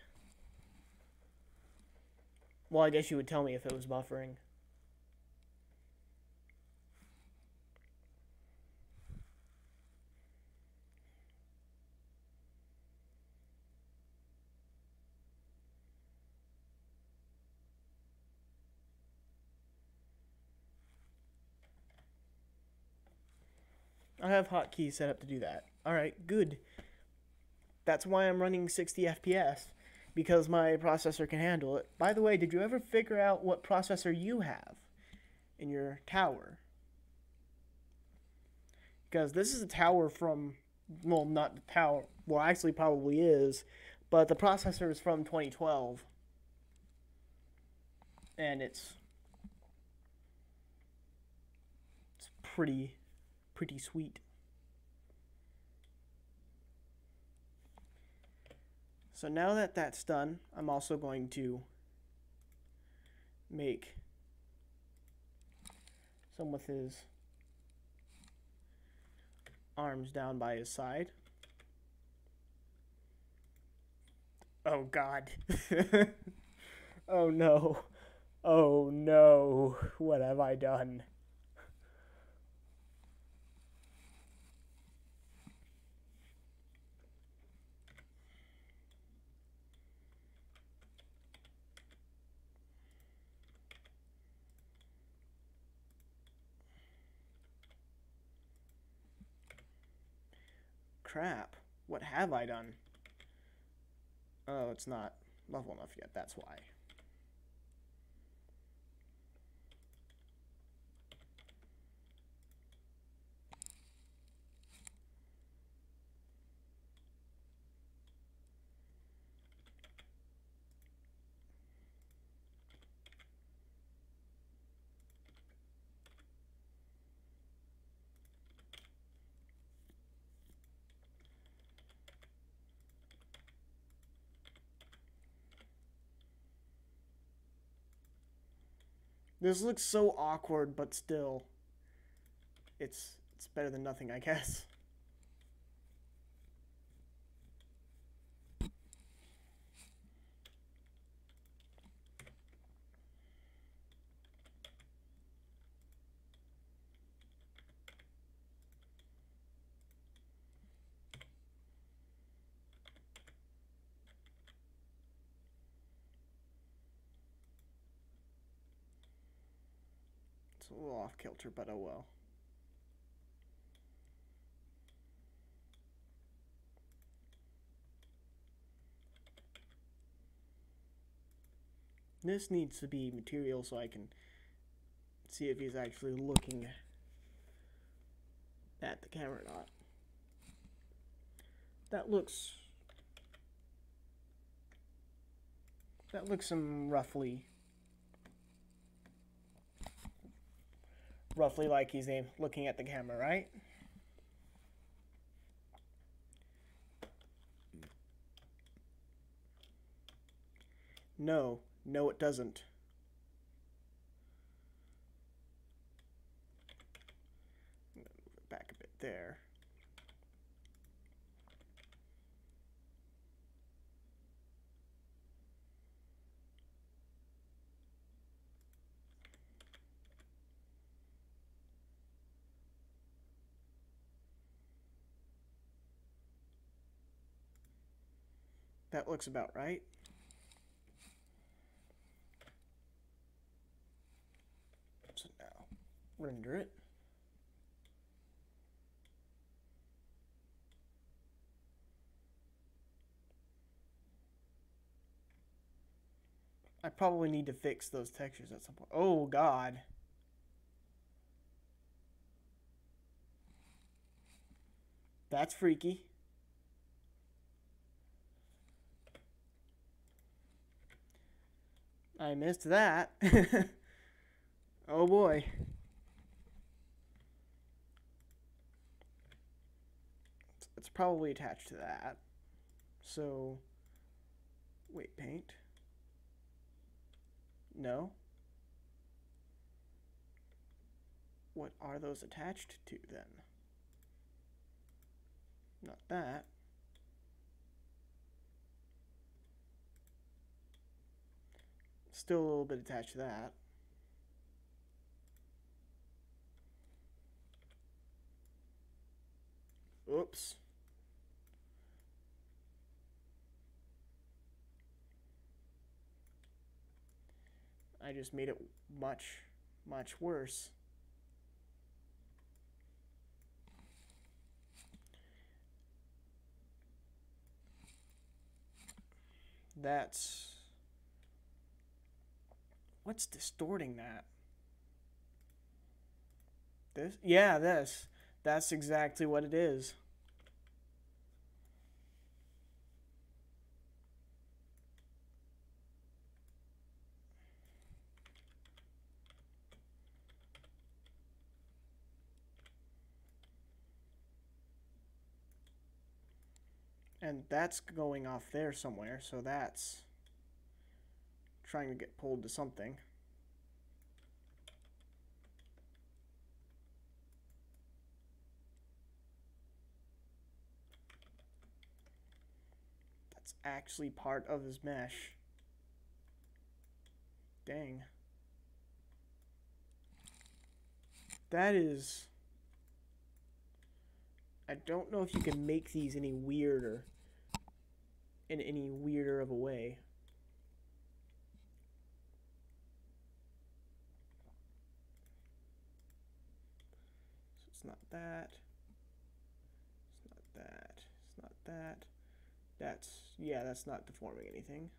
Well, I guess you would tell me if it was buffering. I have hotkeys set up to do that. Alright, good. That's why I'm running 60 FPS, because my processor can handle it. By the way, did you ever figure out what processor you have in your tower? Because this is a tower from well, not the power. Well, actually, probably is, but the processor is from 2012, and it's pretty sweet. So now that that's done, I'm also going to make some with his arms down by his side. Oh God. Oh no. Oh no. What have I done? Crap. What have I done? Oh, it's not level enough yet. That's why. This looks so awkward, but still, it's better than nothing, I guess. It's a little off kilter, but oh well. This needs to be material so I can see if he's actually looking at the camera or not. That looks roughly like he's looking at the camera, right? No, it doesn't. I'm gonna move it back a bit there. That looks about right. So now, render it. I probably need to fix those textures at some point. Oh God. That's freaky. I missed that. Oh boy. It's probably attached to that. So, wait, paint? No. What are those attached to then? Not that. Still a little bit attached to that. Oops. I just made it much worse. That's... What's distorting that? This? Yeah, this. That's exactly what it is. And that's going off there somewhere, so that's trying to get pulled to something. That's actually part of his mesh. Dang. That is... I don't know if you can make these any weirder. In any weirder of a way. So it's not that. It's not that. It's not that. That's... yeah, that's not deforming anything.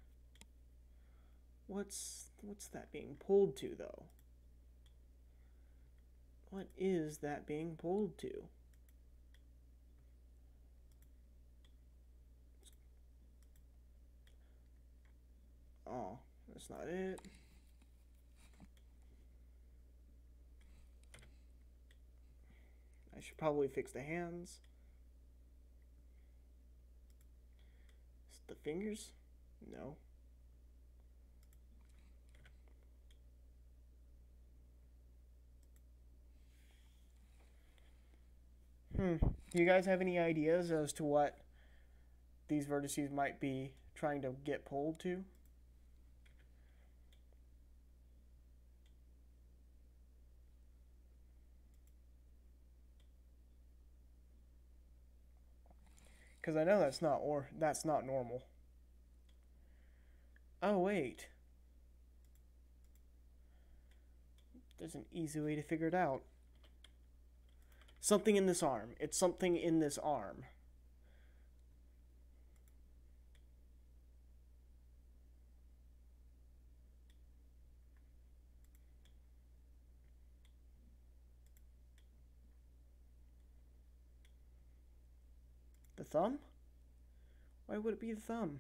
What's that being pulled to, though? What is that being pulled to? Oh, that's not it. I should probably fix the hands. The fingers? No. Do you guys have any ideas as to what these vertices might be trying to get pulled to? Because I know that's not normal. Oh wait, there's an easy way to figure it out. Something in this arm. It's something in this arm. The thumb? Why would it be the thumb?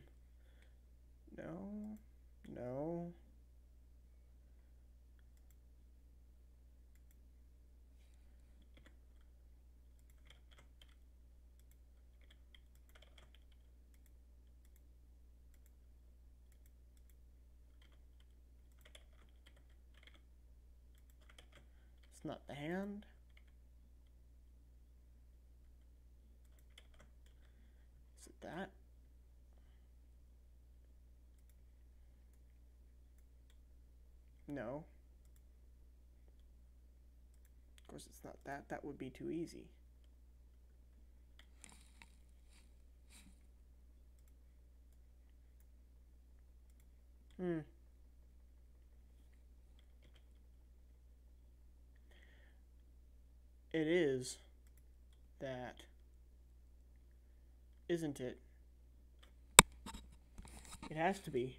No. No. It's not the hand. Is it that? No. Of course it's not that. That would be too easy. It is that, isn't it? It has to be.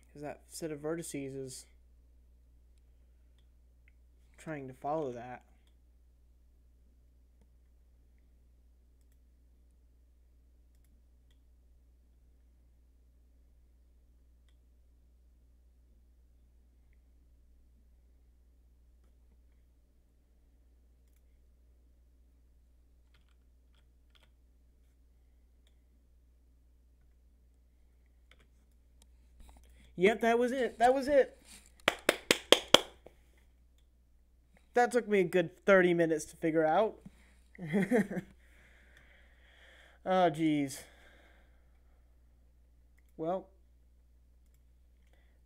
Because that set of vertices is trying to follow that. Yep, that was it. That was it. That took me a good 30 minutes to figure out. Oh, geez. Well,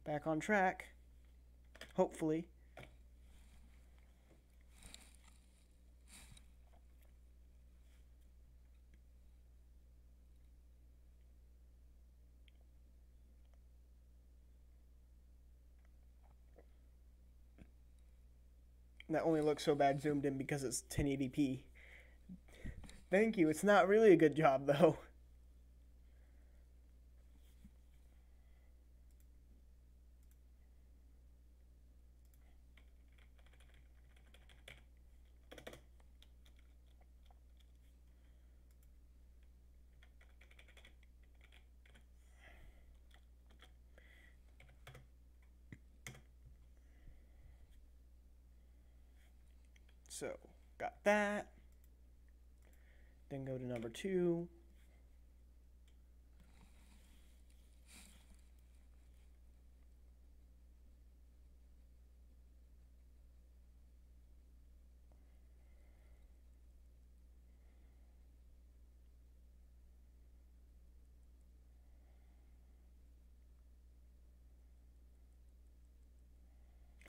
back on track. Hopefully. That only looks so bad zoomed in because it's 1080p. Thank you. It's not really a good job, though. So, got that. Then go to number 2.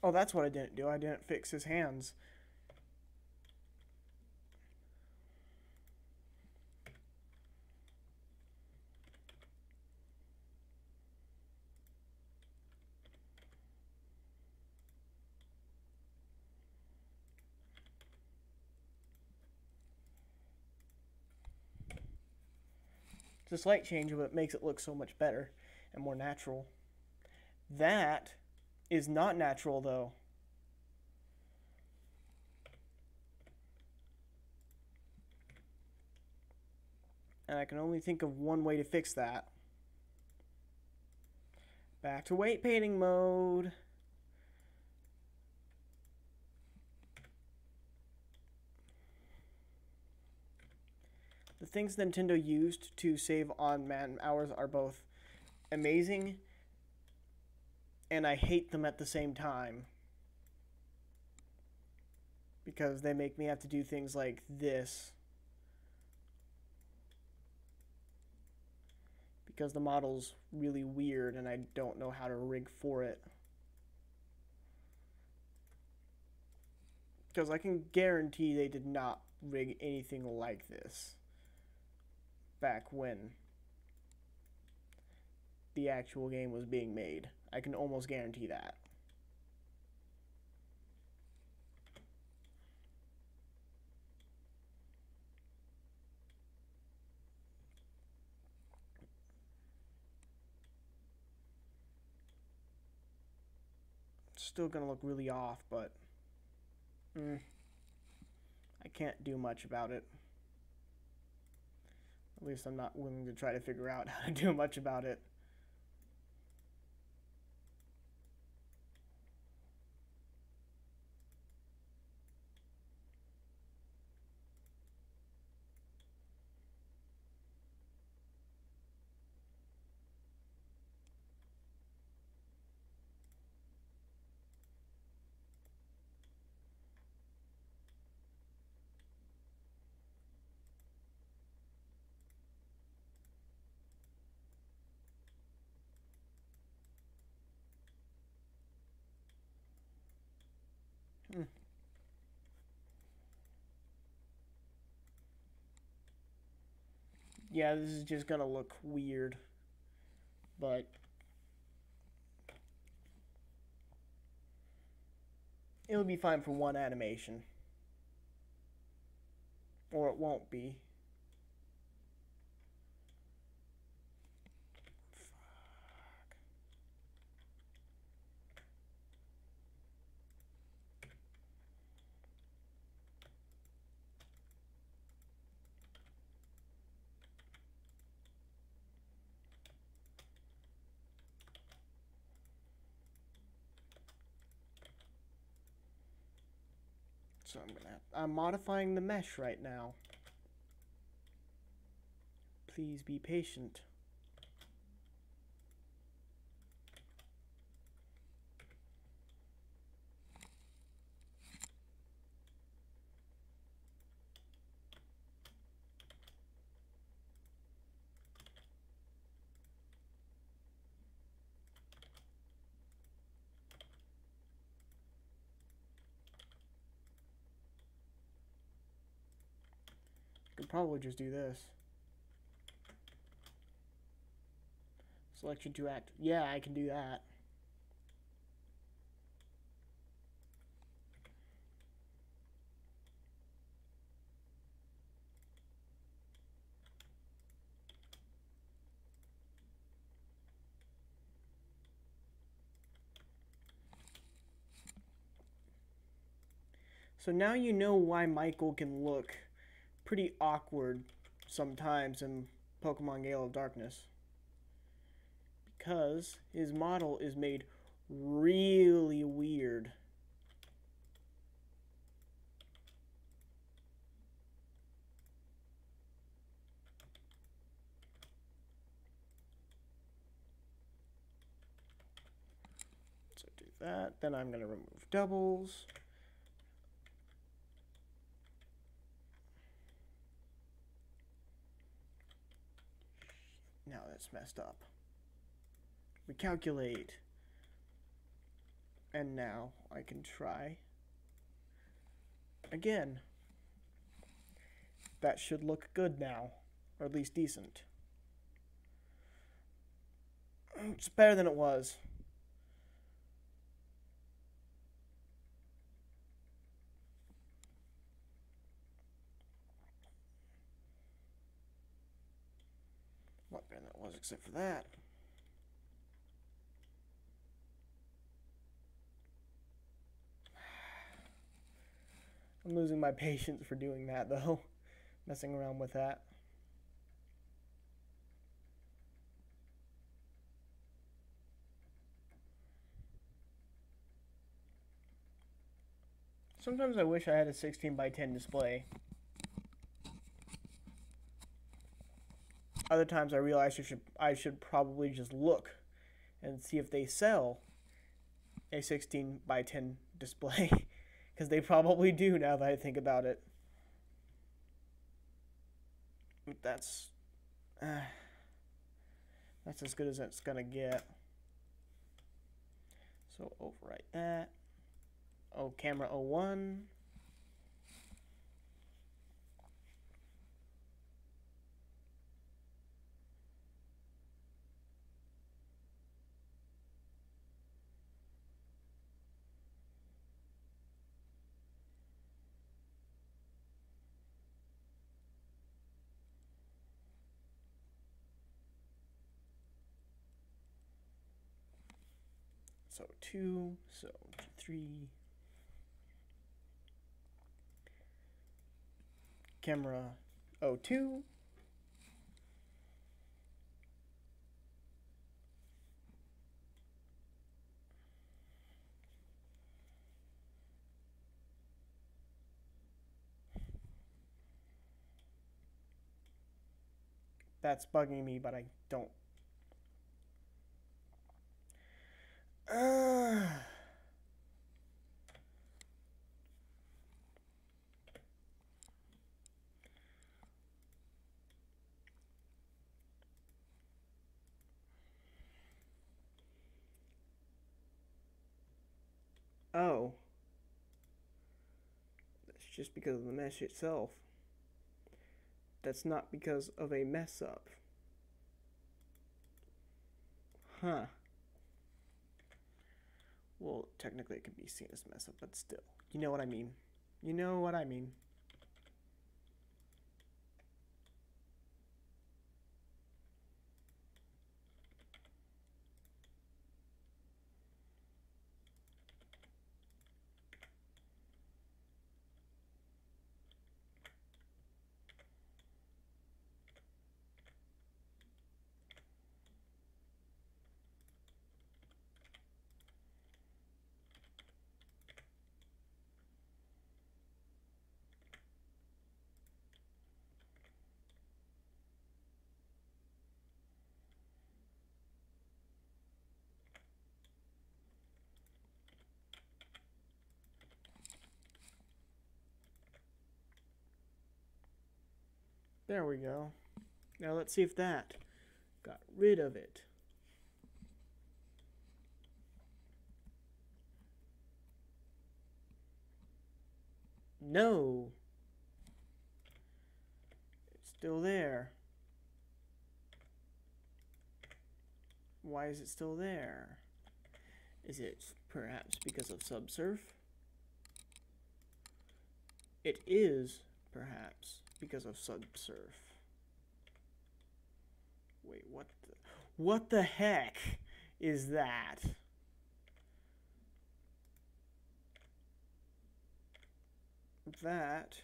Oh, that's what I didn't do. I didn't fix his hands. It's a slight change, but it makes it look so much better and more natural. That is not natural, though. And I can only think of one way to fix that. Back to weight painting mode. The things Nintendo used to save on man hours are both amazing and I hate them at the same time. Because they make me have to do things like this. Because the model's really weird and I don't know how to rig for it. Because I can guarantee they did not rig anything like this back when the actual game was being made. I can almost guarantee that. It's still gonna look really off, but I can't do much about it. At least I'm not willing to try to figure out how to do much about it. Yeah, this is just gonna look weird, but it'll be fine for one animation. Or it won't be. So I'm modifying the mesh right now. Please be patient. Could probably just do this. Selection to act. Yeah, I can do that. So now you know why Micheal can look pretty awkward sometimes in Pokemon Gale of Darkness. Because his model is made really weird. that. Then I'm going to remove doubles. Now that's messed up. Recalculate. And now I can try again. That should look good now, or at least decent. It's better than it was. A lot better than it was, except for that. I'm losing my patience for doing that, though. Messing around with that. Sometimes I wish I had a 16:10 display. Other times I realize I should probably just look and see if they sell a 16:10 display. Because they probably do now that I think about it. That's as good as it's gonna get. So overwrite that. Oh, camera 01. So 2, so 3. Camera 02. That's bugging me, but I don't. Oh. That's just because of the mesh itself. That's not because of a mess up. Huh. Well, technically it can be seen as a mess up, but still. You know what I mean. You know what I mean. There we go. Now let's see if that got rid of it. No. It's still there. Why is it still there? Is it perhaps because of subsurf? It is perhaps because of subsurf. Wait, what the heck is that? That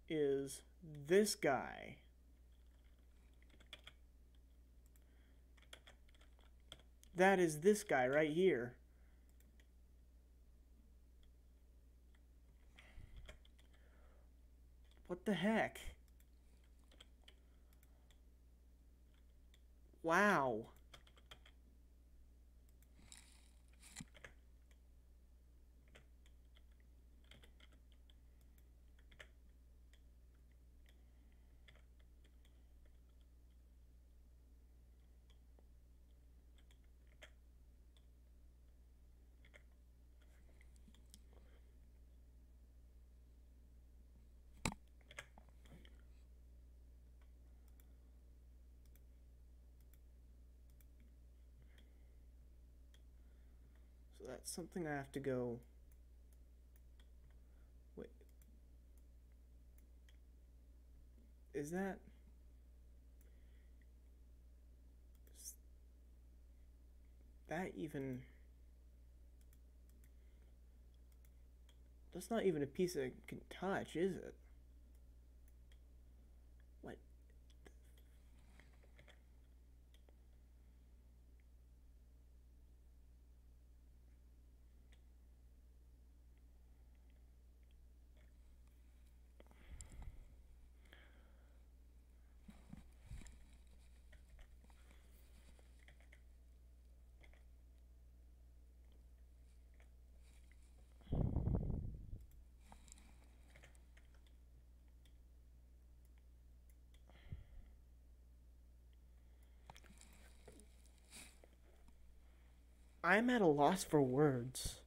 is this guy. That is this guy right here. What the heck? Wow. that's something I have to go... Wait. Is that... Is that even... That's not even a piece I can touch, is it? What? I'm at a loss for words.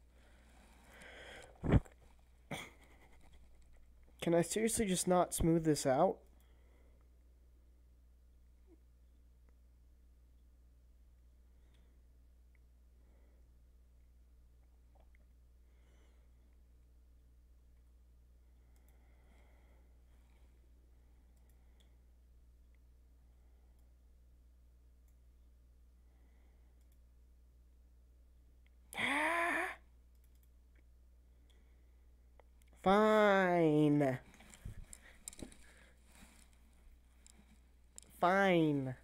Can I seriously just not smooth this out? Fine. Fine.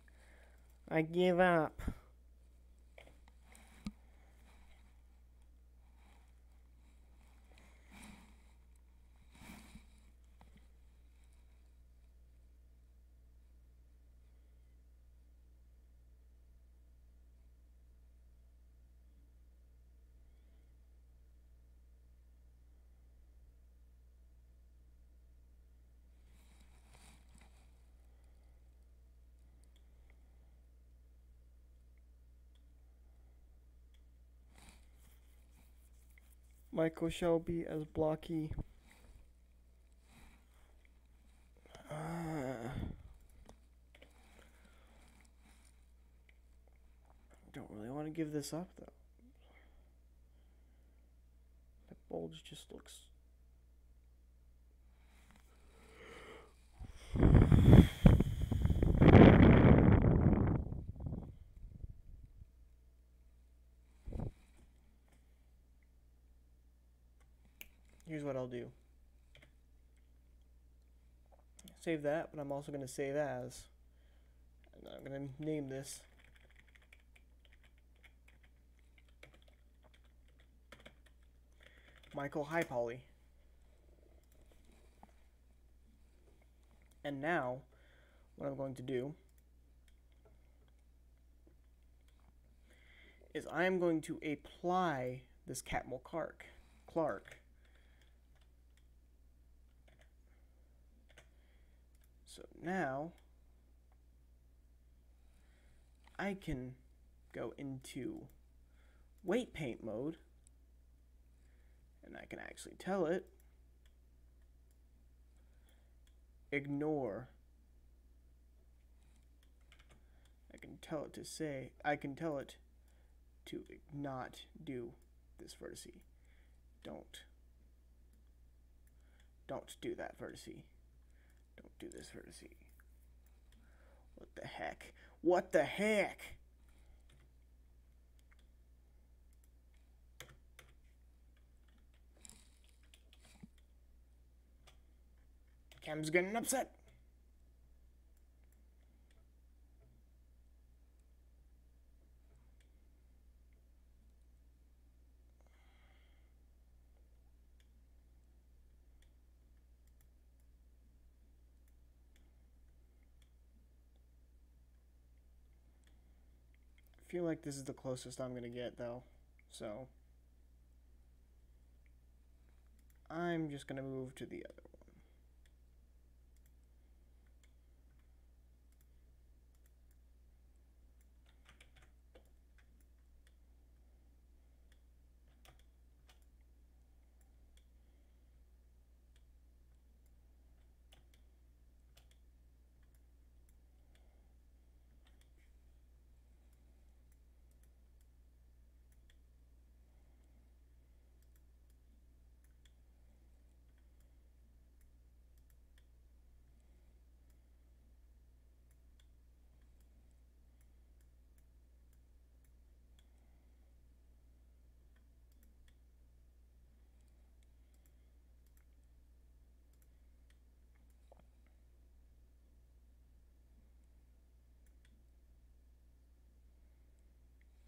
I give up. Michael shall be as blocky. Don't really want to give this up though. That bulge just looks... Here's what I'll do. Save that, but I'm also going to save as. And I'm going to name this Micheal High Poly. And now, what I'm going to do is I am going to apply this Catmull Clark. So now I can go into weight paint mode and I can actually tell it ignore. I can tell it to not do this vertice. Don't do that vertice. Don't do this vertice. What the heck? What the heck? Cam's getting upset. I feel like this is the closest I'm gonna get though, so I'm just gonna move to the other one.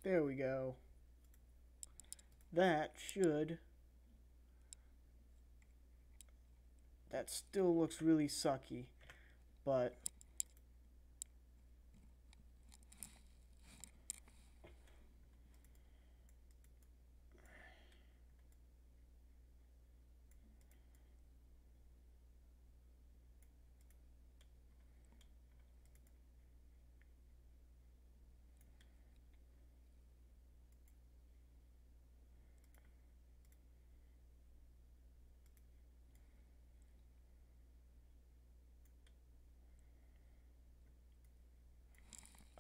There we go. That still looks really sucky, but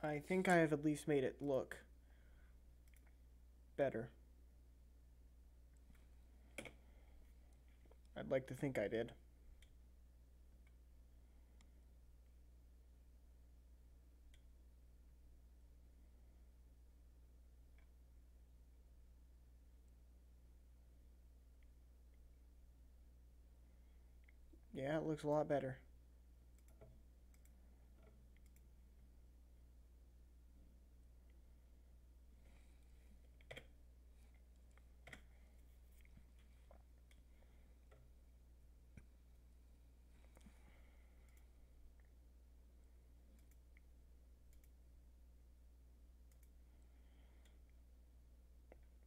I think I have at least made it look better. I'd like to think I did. Yeah, it looks a lot better.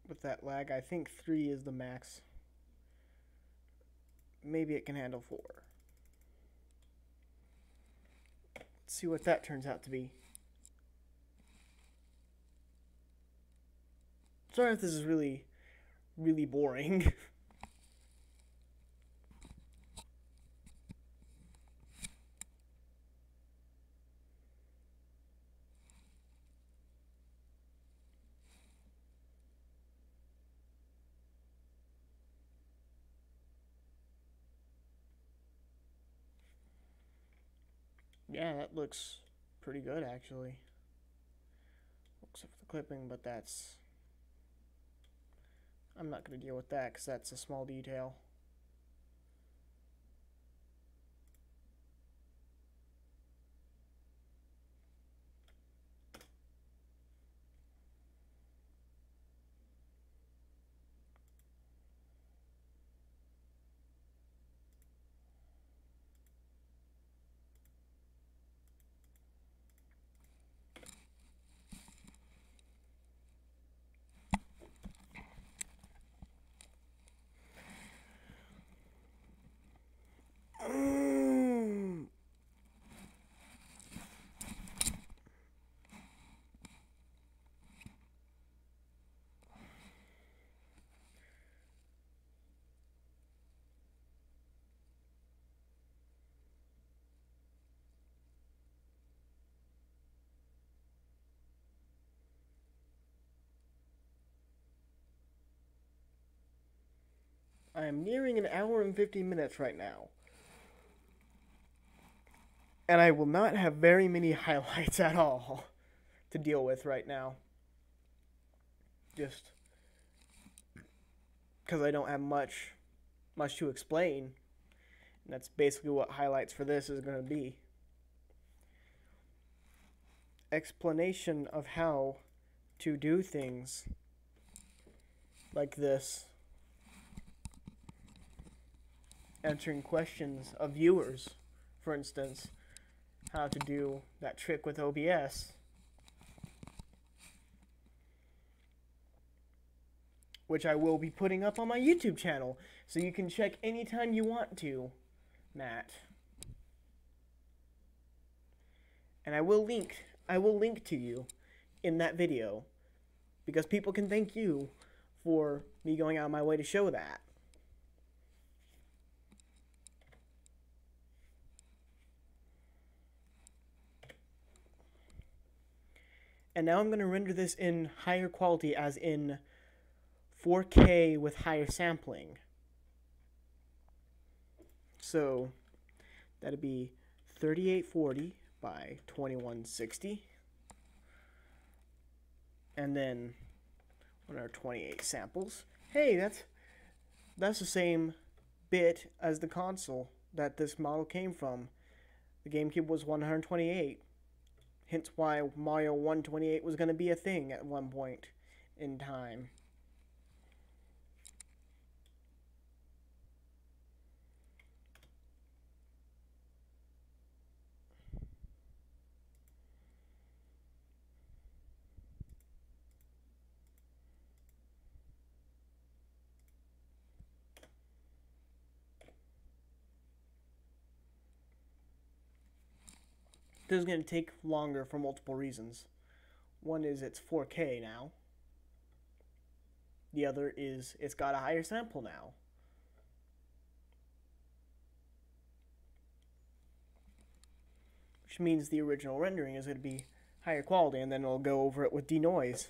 With that lag, I think 3 is the max. Maybe it can handle 4. Let's see what that turns out to be. Sorry if this is really boring. Yeah, that looks pretty good actually. Except for the clipping, but I'm not going to deal with that because that's a small detail. I am nearing an hour and 15 minutes right now. And I will not have very many highlights at all to deal with right now. Just because I don't have much to explain. And that's basically what highlights for this is going to be. Explanation of how to do things like this. Answering questions of viewers, for instance, how to do that trick with OBS. Which I will be putting up on my YouTube channel, so you can check anytime you want to, Matt. And I will link to you in that video, because people can thank you for me going out of my way to show that. And now I'm going to render this in higher quality, as in 4K with higher sampling. So that'd be 3840 by 2160. And then what are 28 samples? Hey, that's the same bit as the console that this model came from. The GameCube was 128. Hence why Mario 128 was going to be a thing at one point in time. This is going to take longer for multiple reasons. One is it's 4K now. The other is it's got a higher sample now. Which means the original rendering is going to be higher quality, and then it'll go over it with denoise.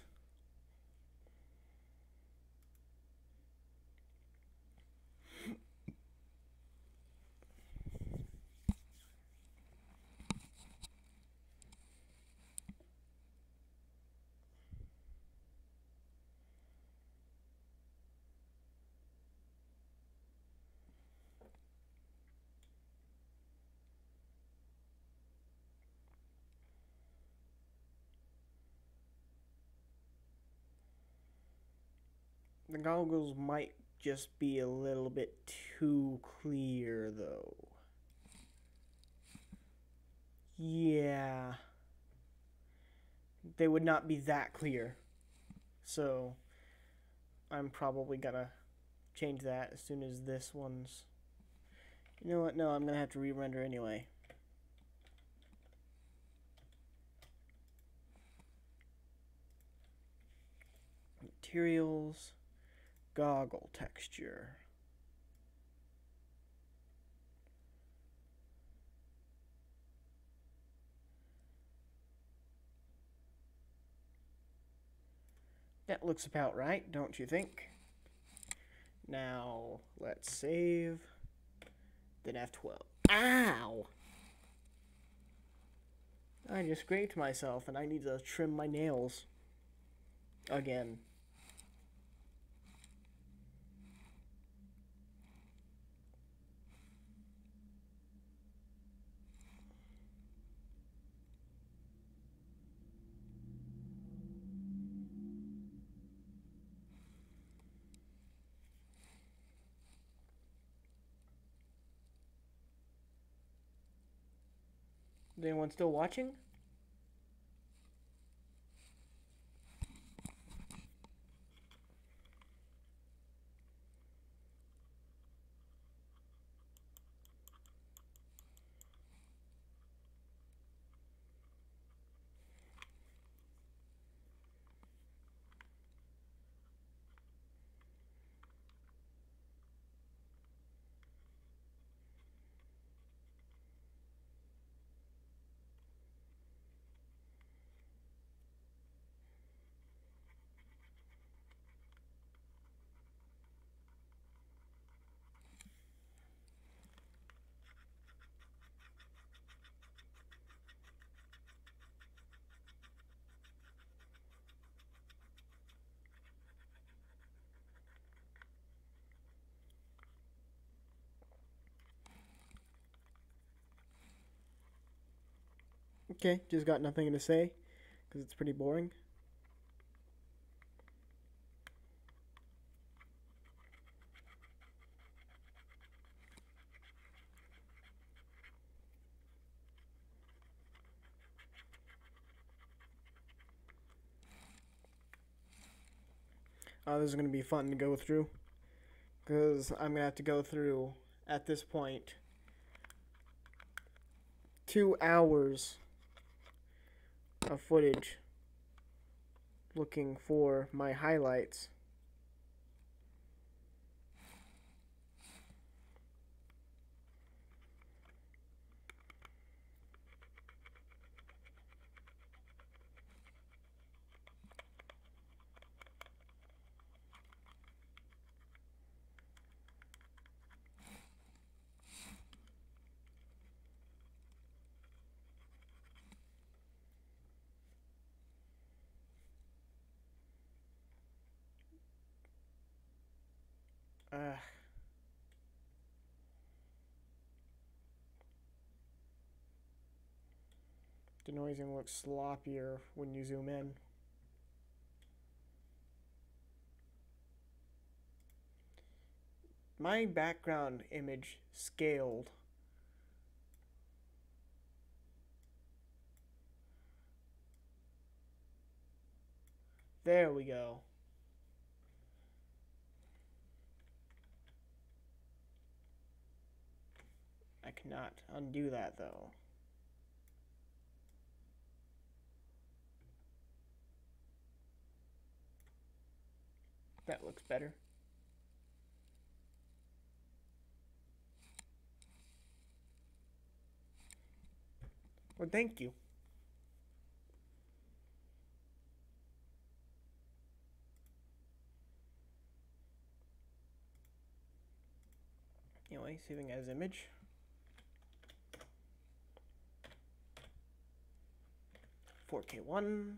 The goggles might just be a little bit too clear, though. Yeah. They would not be that clear. So, I'm probably gonna change that as soon as this one's... You know what? No, I'm gonna have to re-render anyway. Materials, goggle texture. That looks about right, don't you think? Now, let's save. Then F12. Ow! I just scraped myself and I need to trim my nails. Again. Is anyone still watching? Okay, just got nothing to say because it's pretty boring. This is going to be fun to go through because I'm going to have to go through, at this point, 2 hours of footage looking for my highlights. Denoising looks sloppier when you zoom in. My background image scaled. There we go. I cannot undo that though. That looks better. Well, thank you. Anyway, saving as image. $4K1.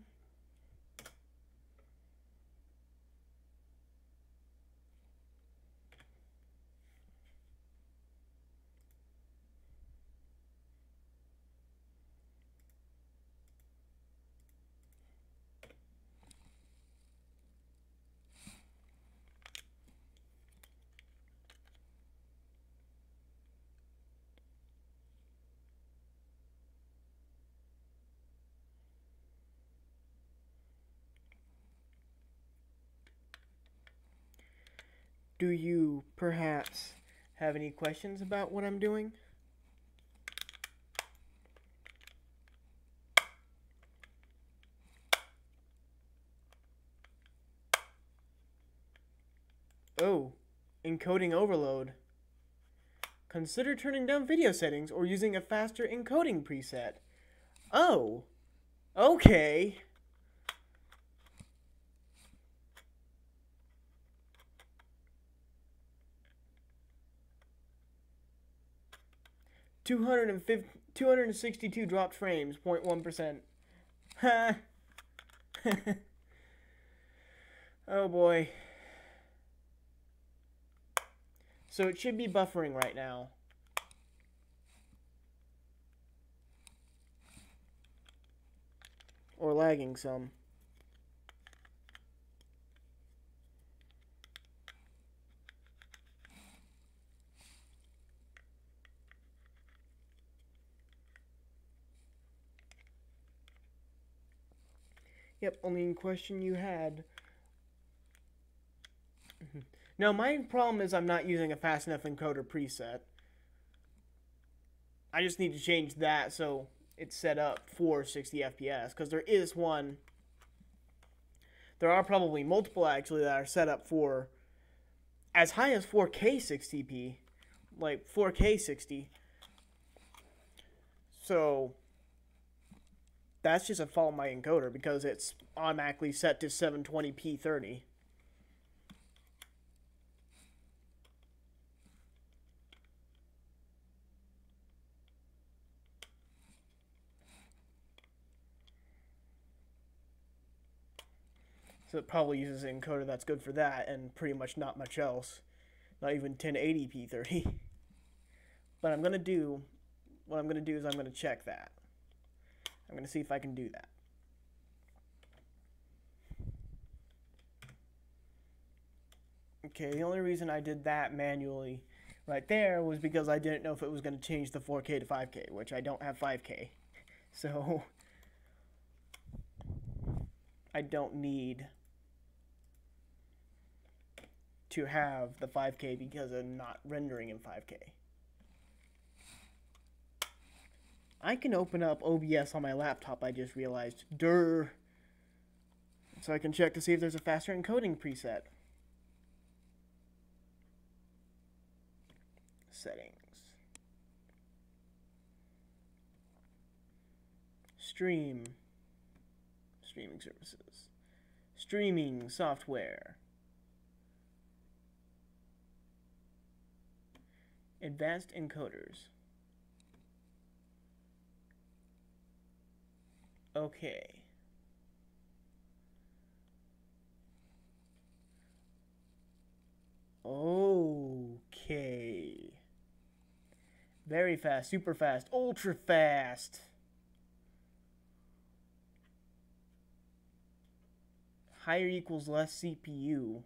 Do you perhaps have any questions about what I'm doing? Oh, encoding overload. Consider turning down video settings or using a faster encoding preset. Oh, okay. Two hundred and 62 dropped frames, 0.1%. Ha! Oh boy. So it should be buffering right now. Or lagging some. Yep, only question you had. No, my problem is I'm not using a fast enough encoder preset. I just need to change that so it's set up for 60 FPS, because there is one. There are probably multiple actually that are set up for as high as 4K 60p, like 4K 60. So that's just a fault in my encoder because it's automatically set to 720p 30. So it probably uses an encoder that's good for that and pretty much not much else. Not even 1080p 30. But what I'm going to do is I'm going to check that. I'm going to see if I can do that. Okay, the only reason I did that manually right there was because I didn't know if it was going to change the 4K to 5K, which I don't have 5K. So I don't need to have the 5K because I'm not rendering in 5K. I can open up OBS on my laptop, I just realized. Durr. So I can check to see if there's a faster encoding preset. Settings. Streaming services. Streaming software. Advanced encoders. Okay. Okay. Very fast, super fast, ultra fast. Higher equals less CPU.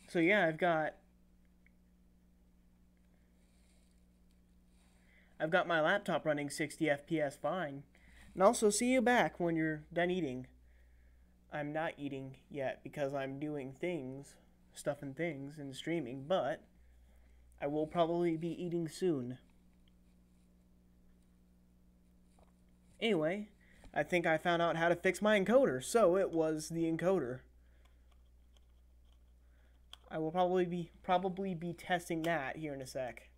So yeah, I've got my laptop running 60 FPS fine. And also, see you back when you're done eating. I'm not eating yet because I'm doing things, stuff and things, and streaming, but I will probably be eating soon. Anyway, I think I found out how to fix my encoder, so it was the encoder. I will probably be testing that here in a sec.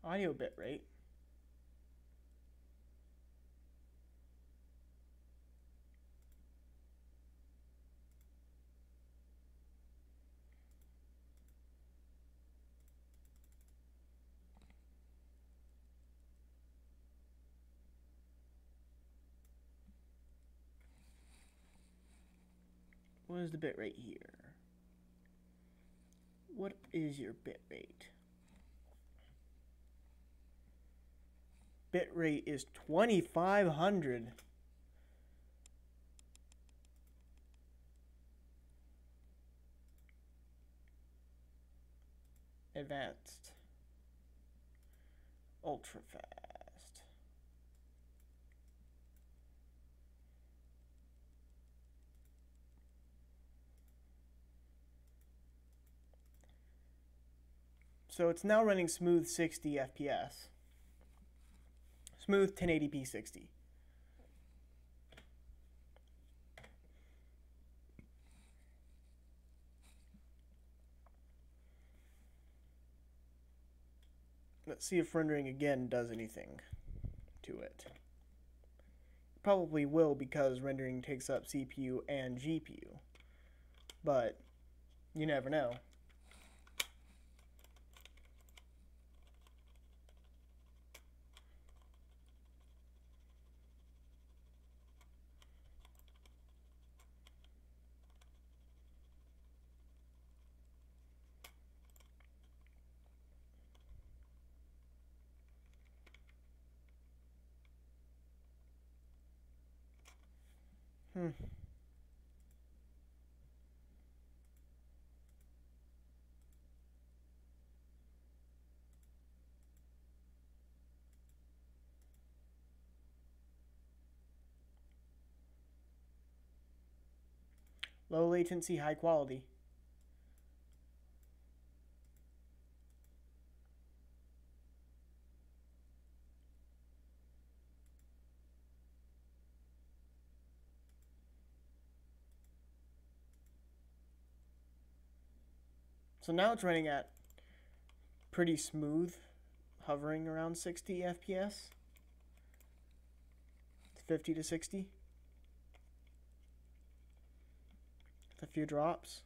Audio bitrate. What is the bitrate here? What is your bitrate? Bitrate is 2500. Advanced. Ultra fast. So it's now running smooth 60 FPS. Smooth 1080p 60. Let's see if rendering again does anything to it. Probably will because rendering takes up CPU and GPU. But you never know. Low latency, high quality. So now it's running at pretty smooth, hovering around 60 FPS. 50 to 60. With a few drops.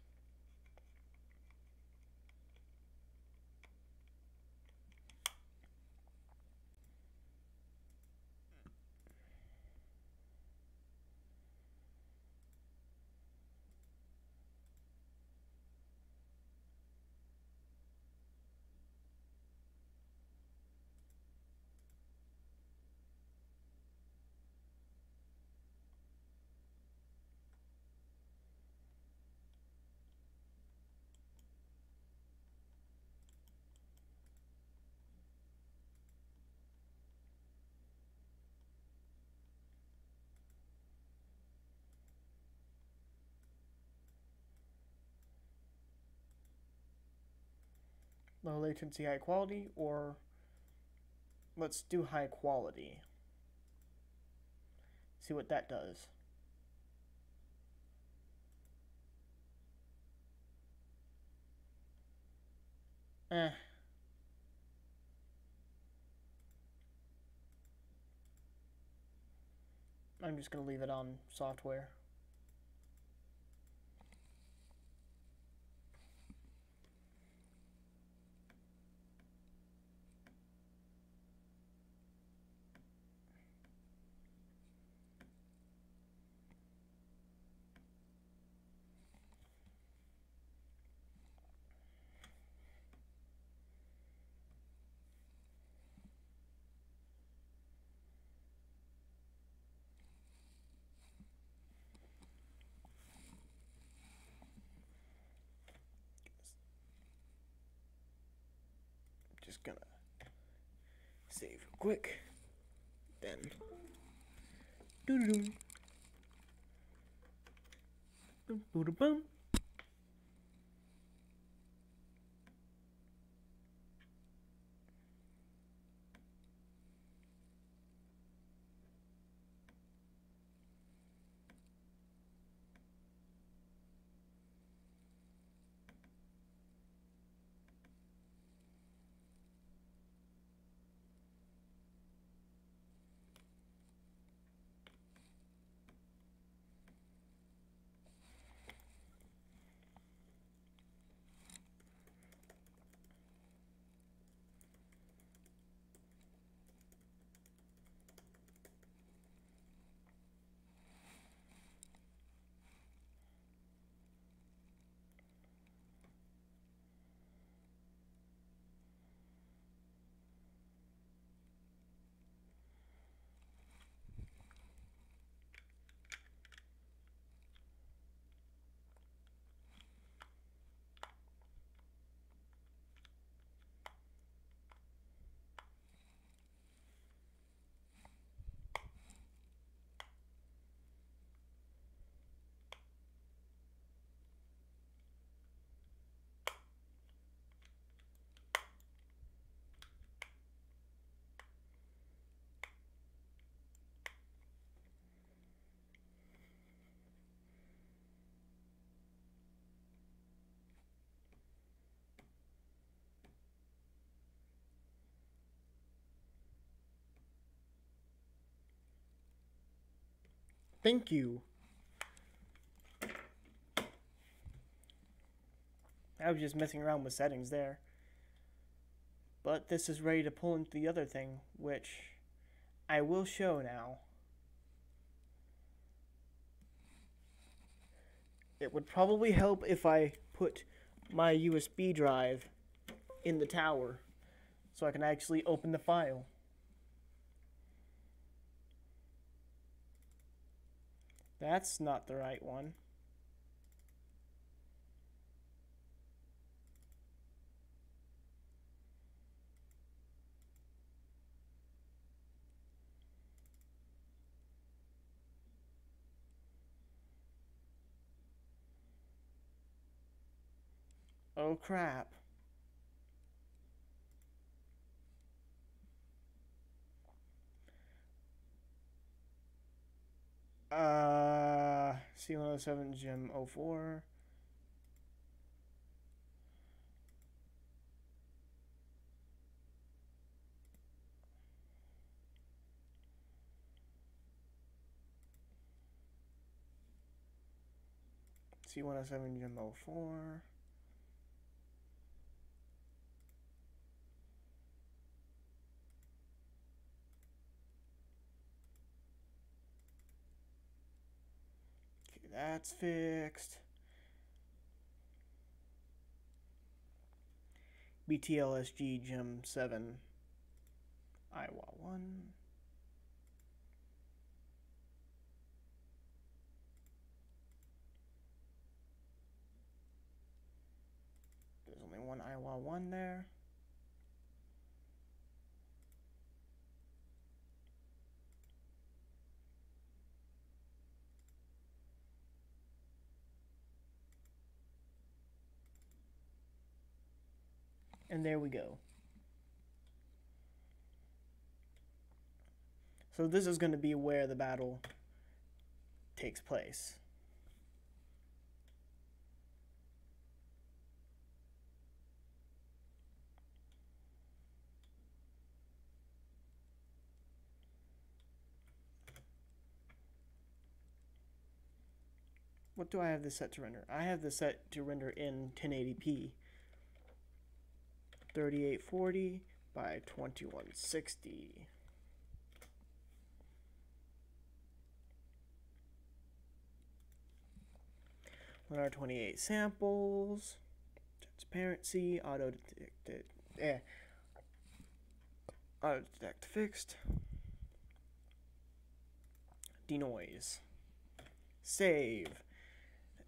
Low latency, high quality, or let's do high quality. See what that does. Eh. I'm just going to leave it on software. Just gonna save real quick. Then doo-doo-doo. Boom. Thank you. I was just messing around with settings there. But this is ready to pull into the other thing, which I will show now. It would probably help if I put my USB drive in the tower so I can actually open the file. That's not the right one. Oh crap. C107 Gem 04. C107 Gem 04. Okay, that's fixed. BTLSG Gem 7 Iowa 1. There's only one Iowa 1 there. And there we go. So this is going to be where the battle takes place. What do I have this set to render? I have this set to render in 1080p. 3840 by 2160. 128 samples, transparency, auto detected, auto detect fixed, denoise, save,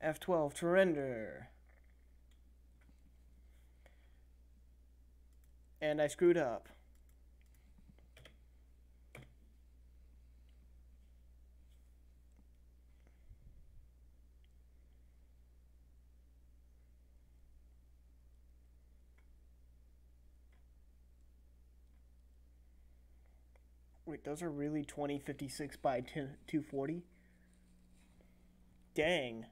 F12 to render, and I screwed up. Wait, those are really 2056 by 240? Dang.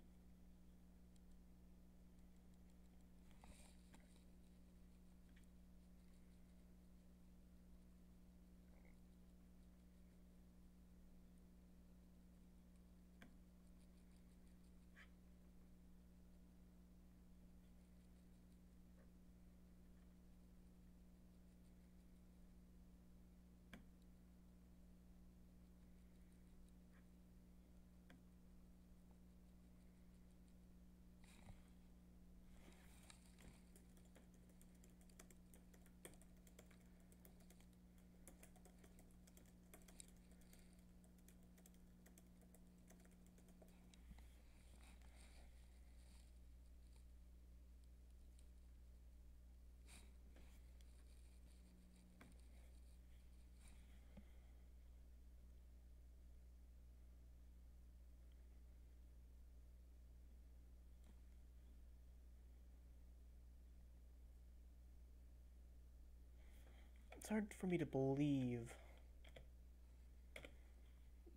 It's hard for me to believe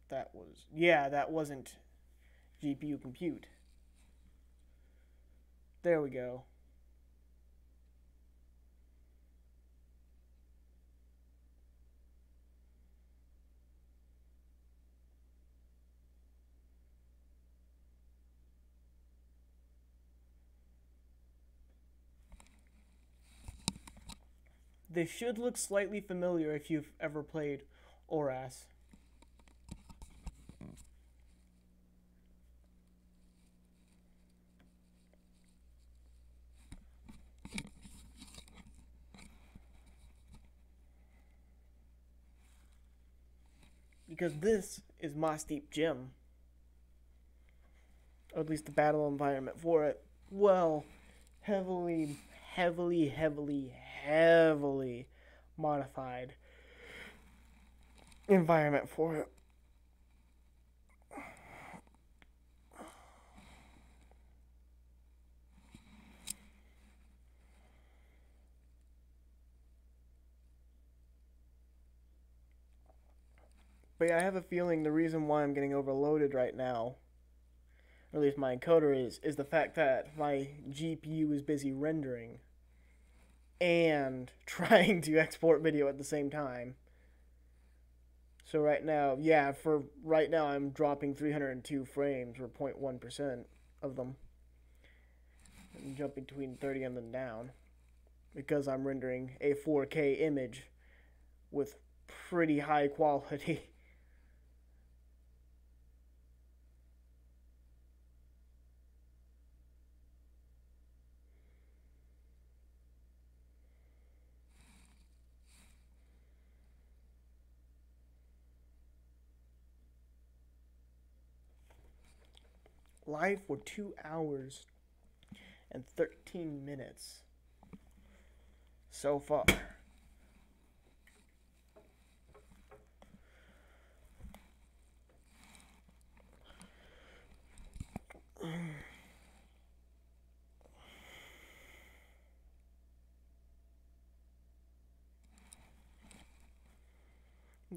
that was... Yeah, that wasn't GPU compute. There we go. This should look slightly familiar if you've ever played ORAS. Because this is Moss Deep Gym. Or at least the battle environment for it. Well, heavily modified environment for it. But yeah, I have a feeling the reason why I'm getting overloaded right now, or at least my encoder is the fact that my GPU is busy rendering and trying to export video at the same time. So right now, yeah, for right now I'm dropping 302 frames, or 0.1% of them. And jumping between 30 and then down. Because I'm rendering a 4K image with pretty high quality. Live for 2 hours and 13 minutes so far.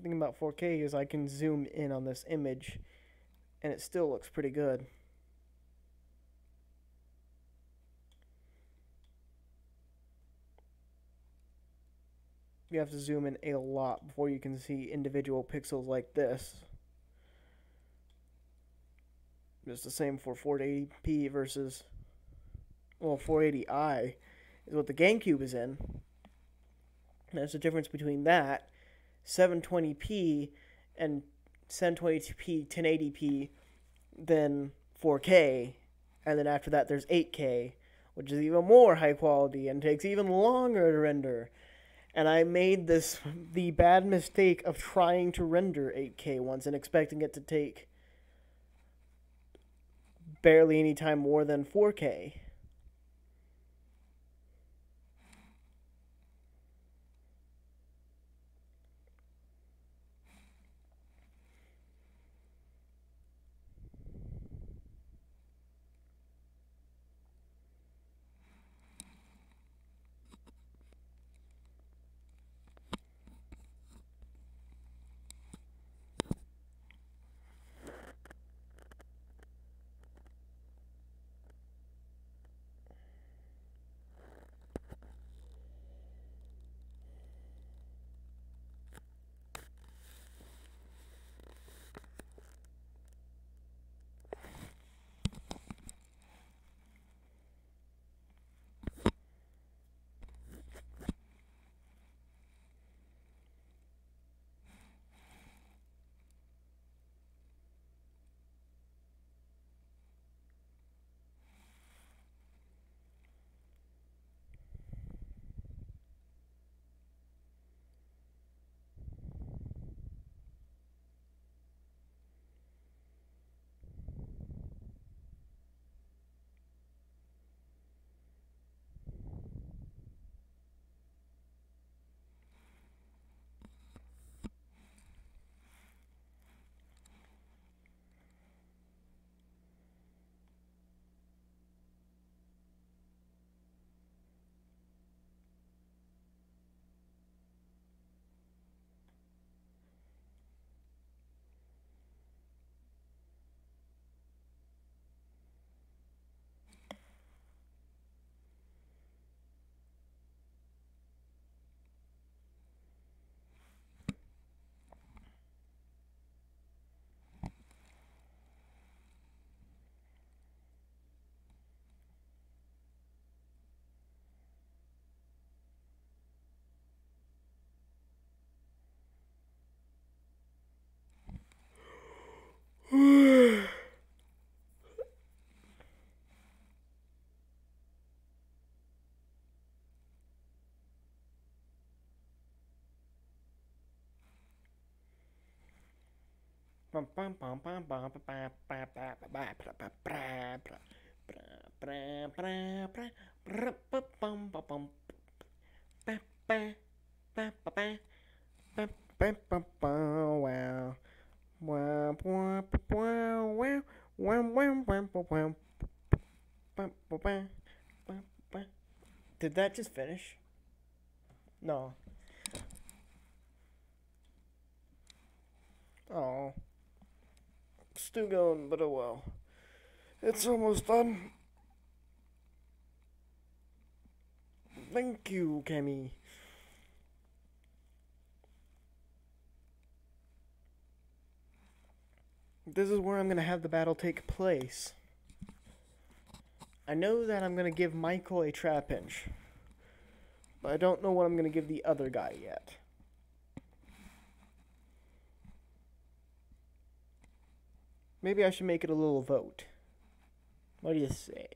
thing about 4K is I can zoom in on this image, and it still looks pretty good. You have to zoom in a lot before you can see individual pixels like this. It's the same for 480p versus, well, 480i is what the GameCube is in. There's a difference between that, 720p and 720p, 1080p, then 4K, and then after that there's 8K, which is even more high quality and takes even longer to render. And I made the bad mistake of trying to render 8K once and expecting it to take barely any time more than 4K. Did that just finish? No. Oh. Still going, but oh well. It's almost done. Thank you, Kemi. This is where I'm going to have the battle take place. I know that I'm going to give Micheal a trap inch, but I don't know what I'm going to give the other guy yet. Maybe I should make it a little vote. What do you say?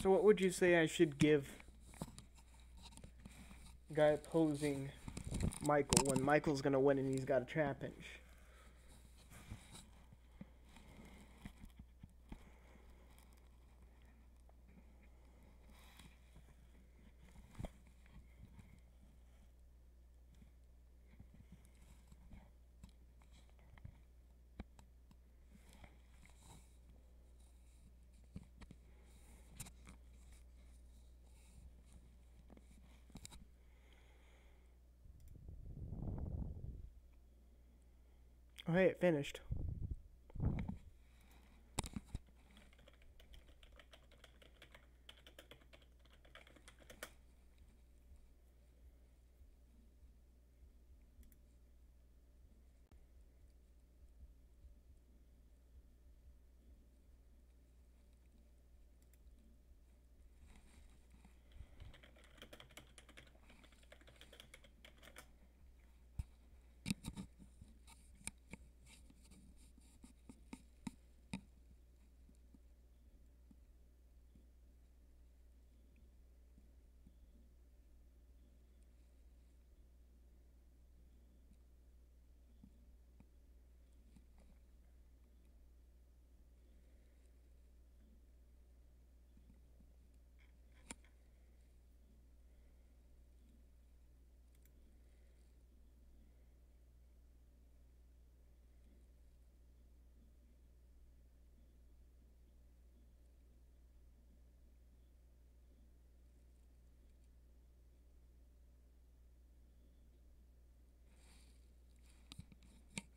So what would you say I should give the guy opposing Micheal when Michael's gonna win and he's got a trap inch? Oh, hey, it finished.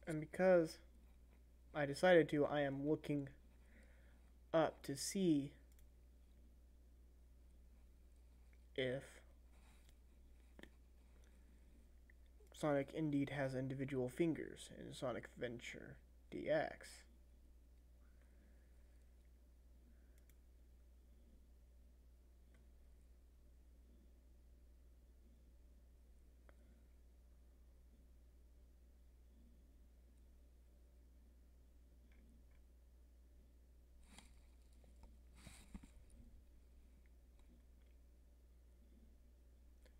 And because I decided to, I am looking up to see if Sonic indeed has individual fingers in Sonic Adventure DX.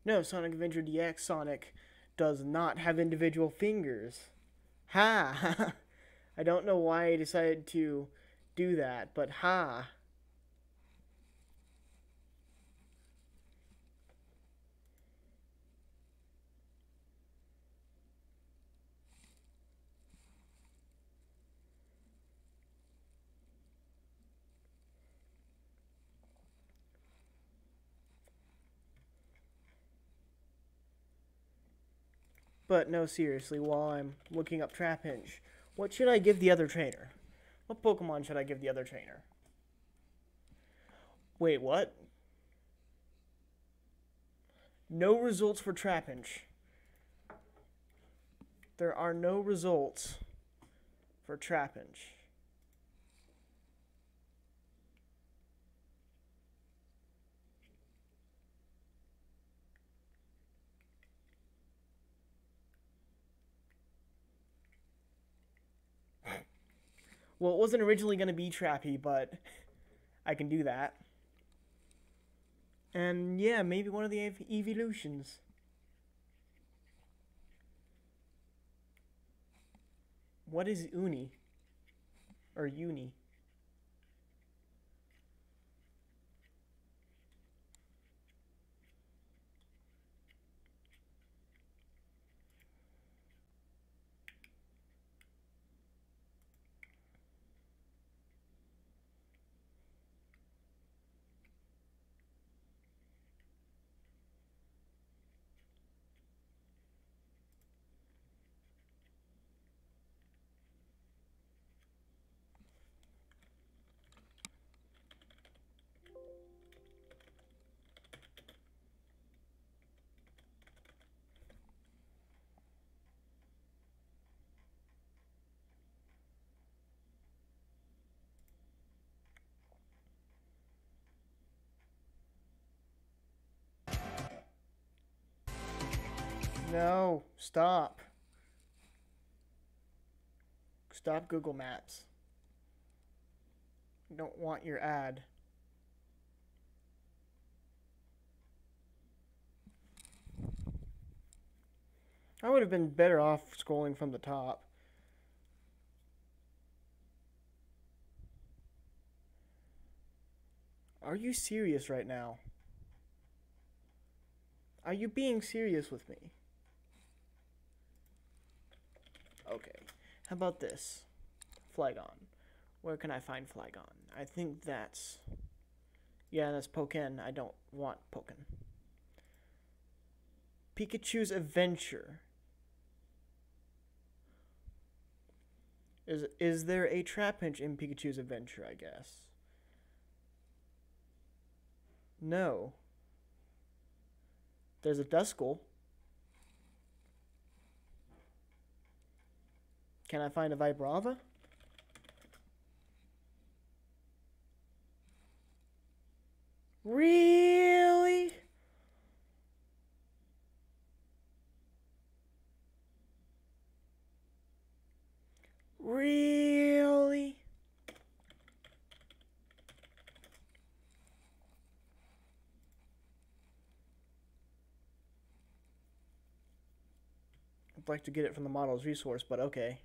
No, Sonic Adventure DX Sonic does not have individual fingers. Ha! I don't know why I decided to do that, but ha! But no, seriously, while I'm looking up Trapinch, what should I give the other trainer? What Pokemon should I give the other trainer? Wait, what? No results for Trapinch. There are no results for Trapinch. Well, it wasn't originally going to be Trappy, but I can do that. And yeah, maybe one of the evolutions. What is Uni? Or Uni? No, stop. Stop Google Maps. I don't want your ad. I would have been better off scrolling from the top. Are you serious right now? Are you being serious with me? Okay. How about this? Flygon. Where can I find Flygon? I think that's... Yeah, that's Pokken. I don't want Pokken. Pikachu's Adventure. Is there a Trapinch in Pikachu's adventure, I guess? No. There's a Duskull. Can I find a Vibrava? Really? Really? I'd like to get it from the model's resource, but okay.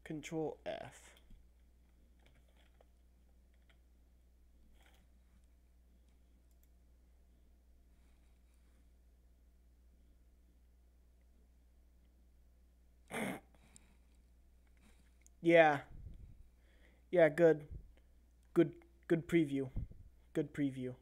Control F. Yeah. Yeah, good. Good good preview. Good preview.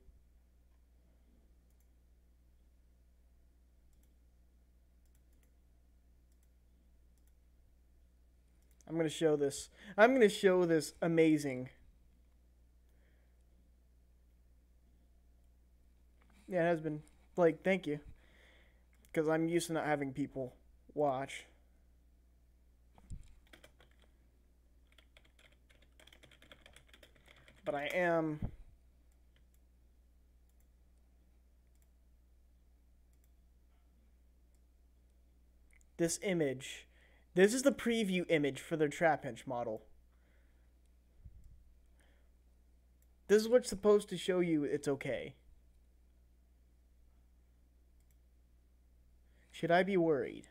I'm going to show this. I'm going to show this amazing. Yeah, it has been. Blake, thank you. Because I'm used to not having people watch. But I am. This image. This is the preview image for their Trapinch model. This is what's supposed to show you it's okay. Should I be worried?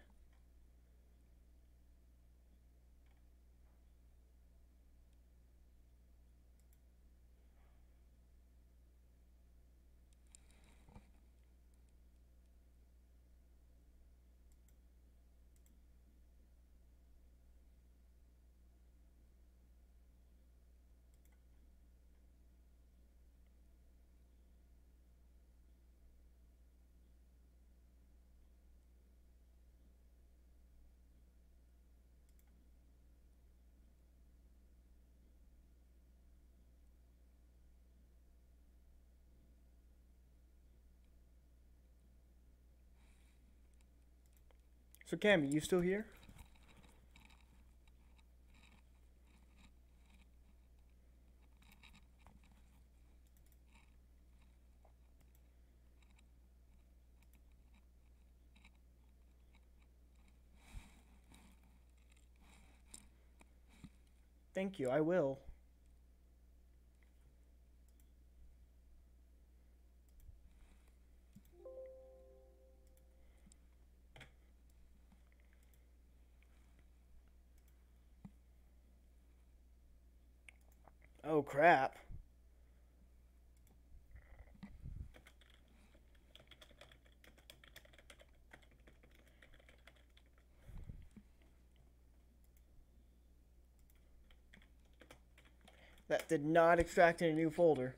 So, Cammy, you still here? Thank you, I will. Oh, crap. That did not extract in a new folder.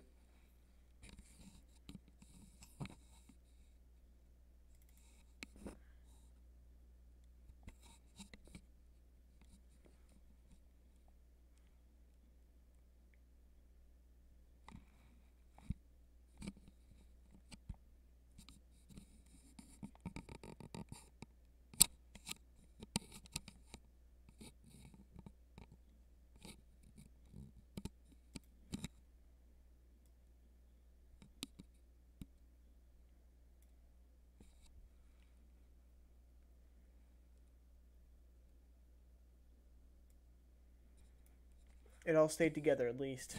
It all stayed together at least.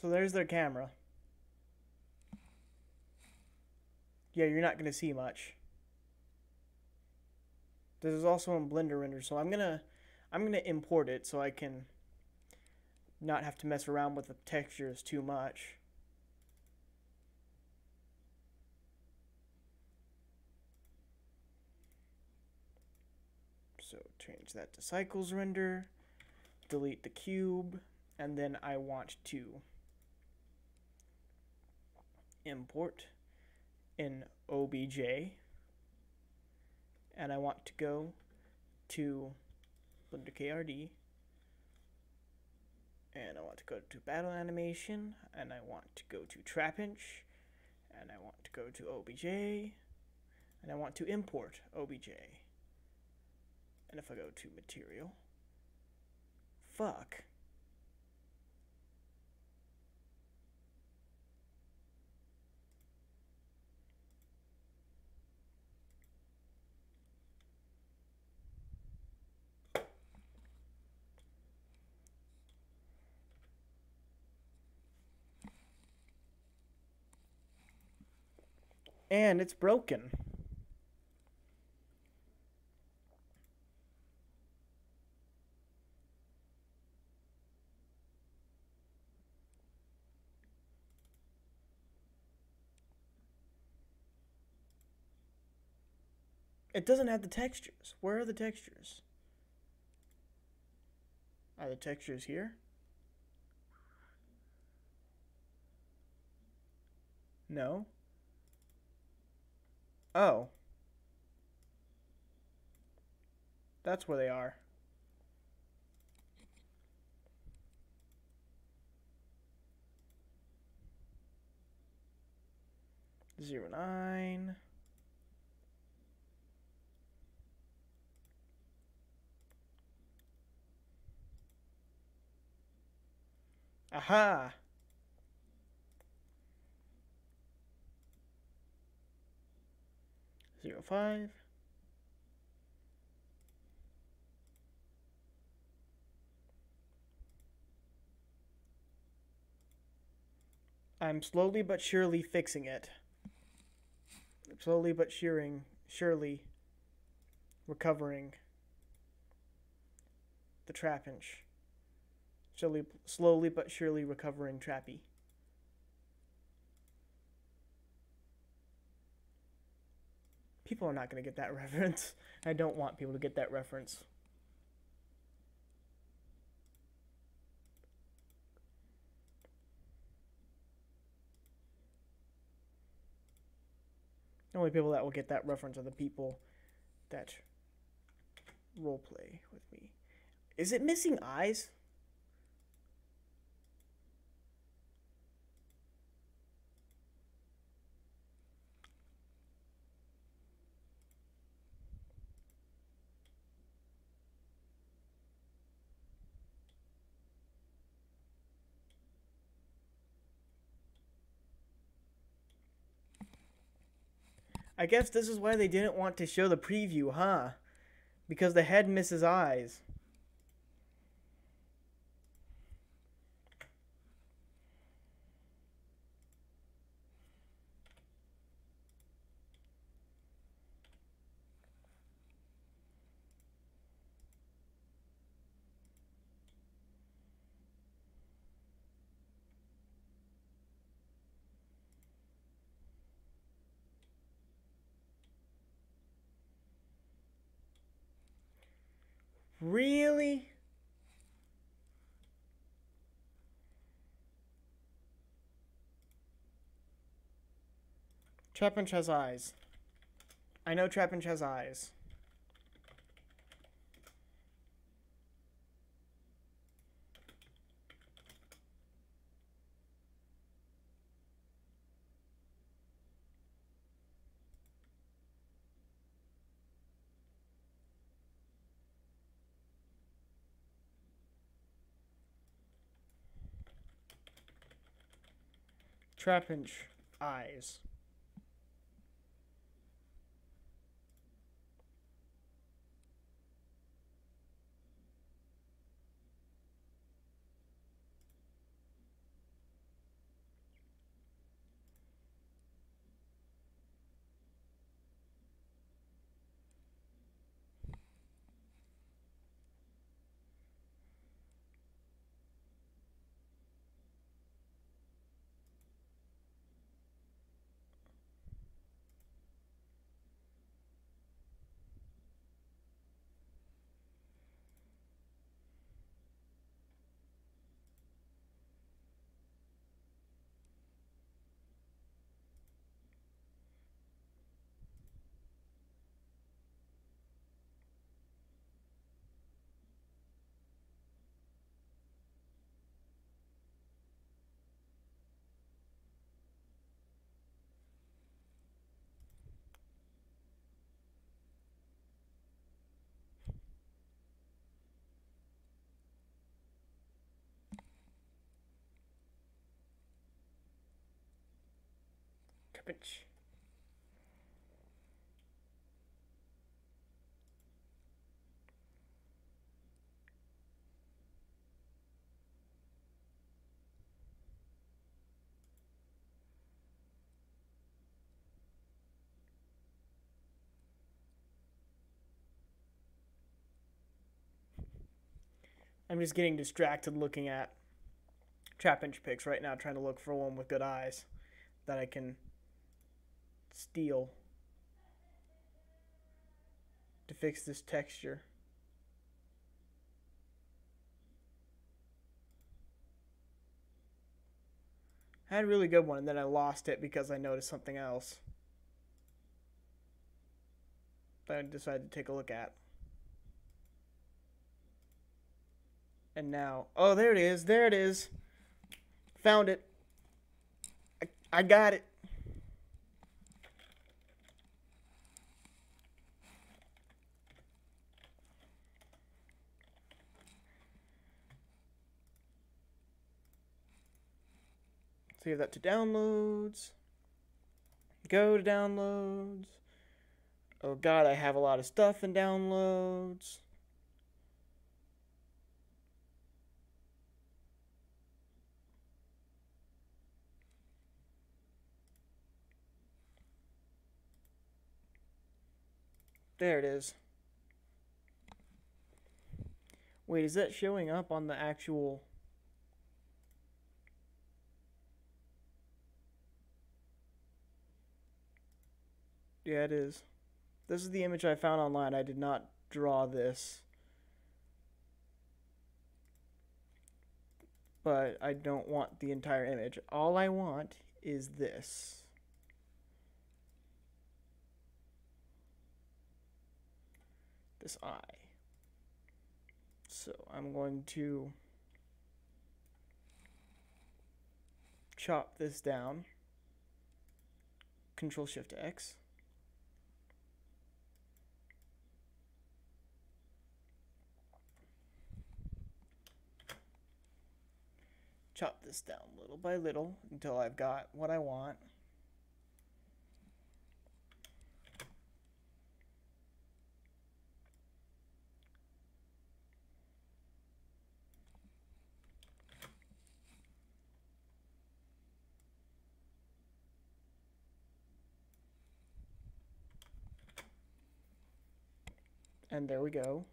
So there's their camera. yeah, you're not gonna see much. This is also in Blender render, so I'm gonna import it so I can not have to mess around with the textures too much. So change that to cycles render, delete the cube, and then I want to import in OBJ, and I want to go to Blender KRD, and I want to go to battle animation, and I want to go to trap inch, and I want to go to OBJ, and I want to import OBJ. And if I go to material, fuck. And it's broken. It doesn't have the textures. Where are the textures? Are the textures here? No. Oh. That's where they are. Zero 09. Aha! 05. I'm slowly but surely fixing it. Slowly but surely recovering the trap inch. Slowly but surely recovering trappy. People are not going to get that reference. I don't want people to get that reference. The only people that will get that reference are the people that roleplay with me. Is it missing eyes? I guess this is why they didn't want to show the preview, huh? Because the head misses eyes. Really? Trapinch has eyes. I know Trapinch has eyes. Trapinch eyes. trapinch. I'm just getting distracted looking at trapinch pics right now, trying to look for one with good eyes that I can steal to fix this texture. I had a really good one, and then I lost it because I noticed something else that I decided to take a look at. And now, oh, there it is. There it is. Found it. I got it. Save that to downloads. Go to downloads. Oh god, I have a lot of stuff in downloads. There it is. Wait, is that showing up on the actual... Yeah, it is. This is the image I found online. I did not draw this. But I don't want the entire image. All I want is this. This eye. So I'm going to chop this down. Control Shift X. Chop this down little by little until I've got what I want. And there we go.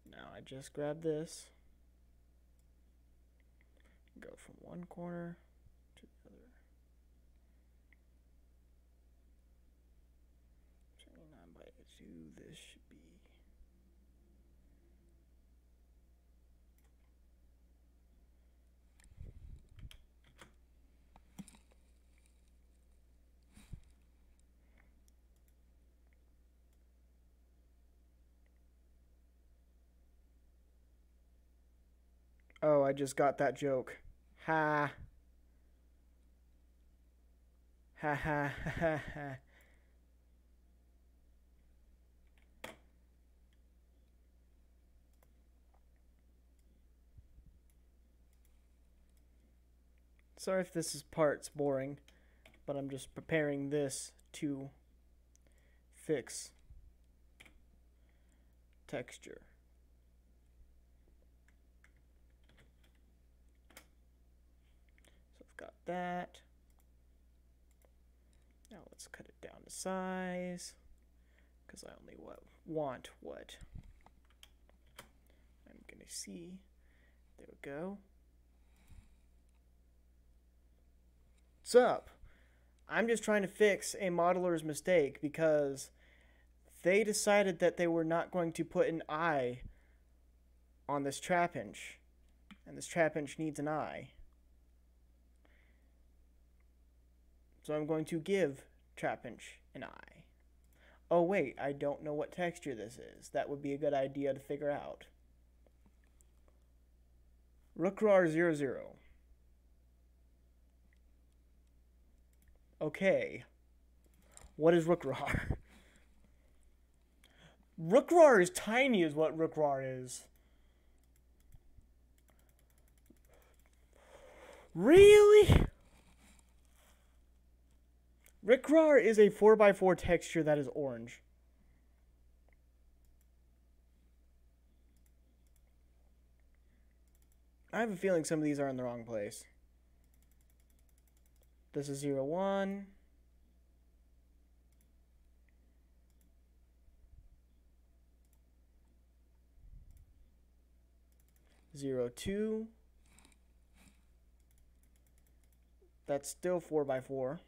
Now I just grab this. Go from one corner to the other. 79 by 2, this should be. Oh, I just got that joke. Ha. Ha ha ha ha. Sorry if this is parts boring, but I'm just preparing this to fix texture. So I've got that. Now let's cut it down to size, because I only want what I'm going to see. There we go. What's up? I'm just trying to fix a modeler's mistake because they decided that they were not going to put an eye on this trapinch, and this trapinch needs an eye. So I'm going to give trapinch an eye. Oh wait, I don't know what texture this is. That would be a good idea to figure out. Rookrar00. Okay. What is Rookrar? Rookrar is tiny is what Rookrar is. Really? Rickrar is a 4x4 texture that is orange. I have a feeling some of these are in the wrong place. This is 0, 1. Zero, 2. That's still 4x4.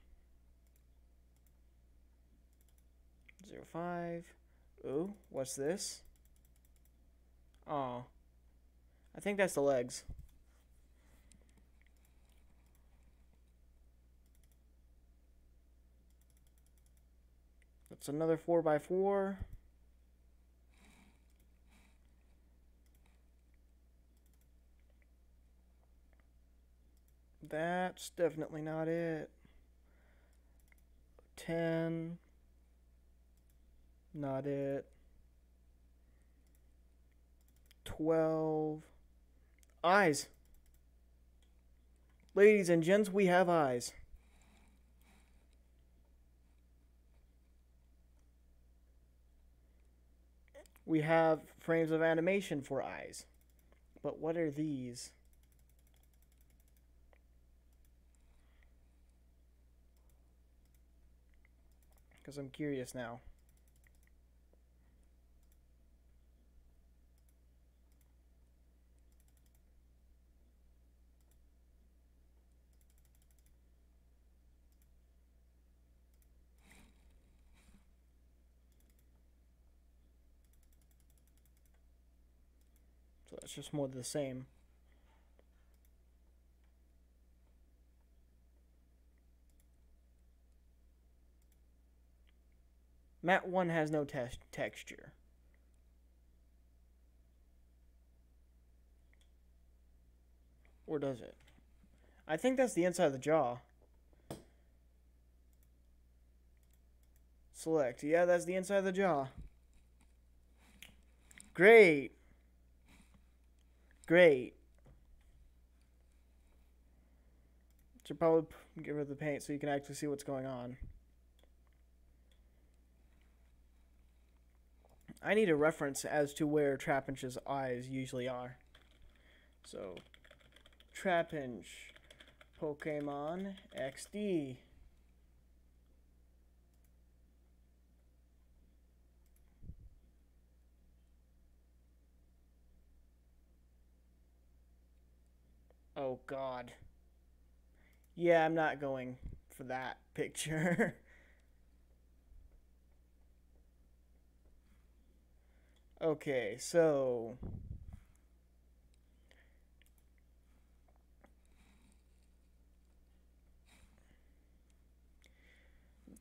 0, 5. Ooh, what's this? Oh. I think that's the legs. That's another 4x4. That's definitely not it. 10. Not it. 12. Eyes. Ladies and gents, we have eyes. We have frames of animation for eyes. But what are these? Because I'm curious now. So that's just more of the same. Mat 1 has no texture. Or does it? I think that's the inside of the jaw. Select. Yeah, that's the inside of the jaw. Great. Great. Should probably get rid of the paint so you can actually see what's going on. I need a reference as to where Trapinch's eyes usually are. So, Trapinch, Pokemon XD. Oh God. Yeah, I'm not going for that picture. Okay, so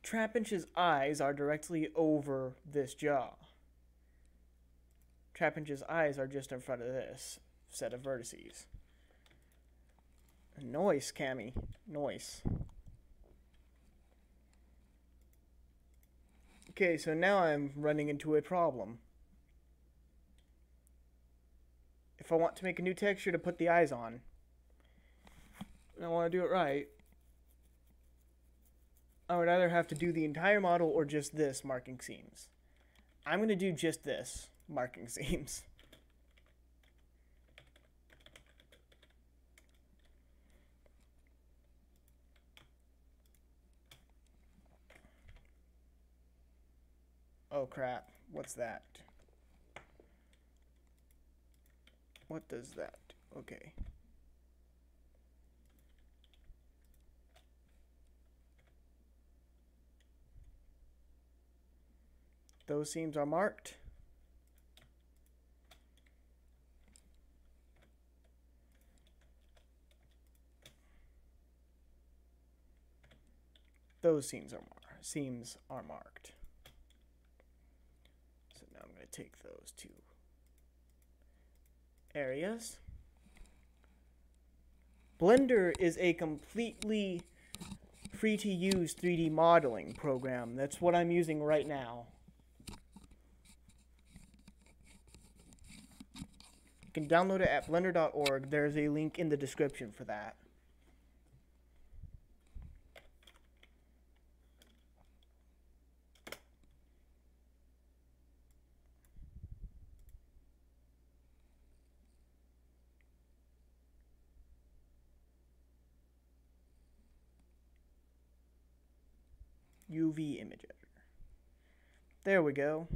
Trapinch's eyes are directly over this jaw. Trapinch's eyes are just in front of this set of vertices. Noise, Cammy. Noise. Okay, so now I'm running into a problem. If I want to make a new texture to put the eyes on, and I want to do it right, I would either have to do the entire model or just this marking seams. I'm going to do just this marking seams. Oh crap, what's that? What does that? Okay. Those seams are marked. Those seams are marked. So now I'm going to take those two areas. Blender is a completely free to use 3D modeling program. That's what I'm using right now. You can download it at blender.org. There's a link in the description for that. UV image editor. There we go.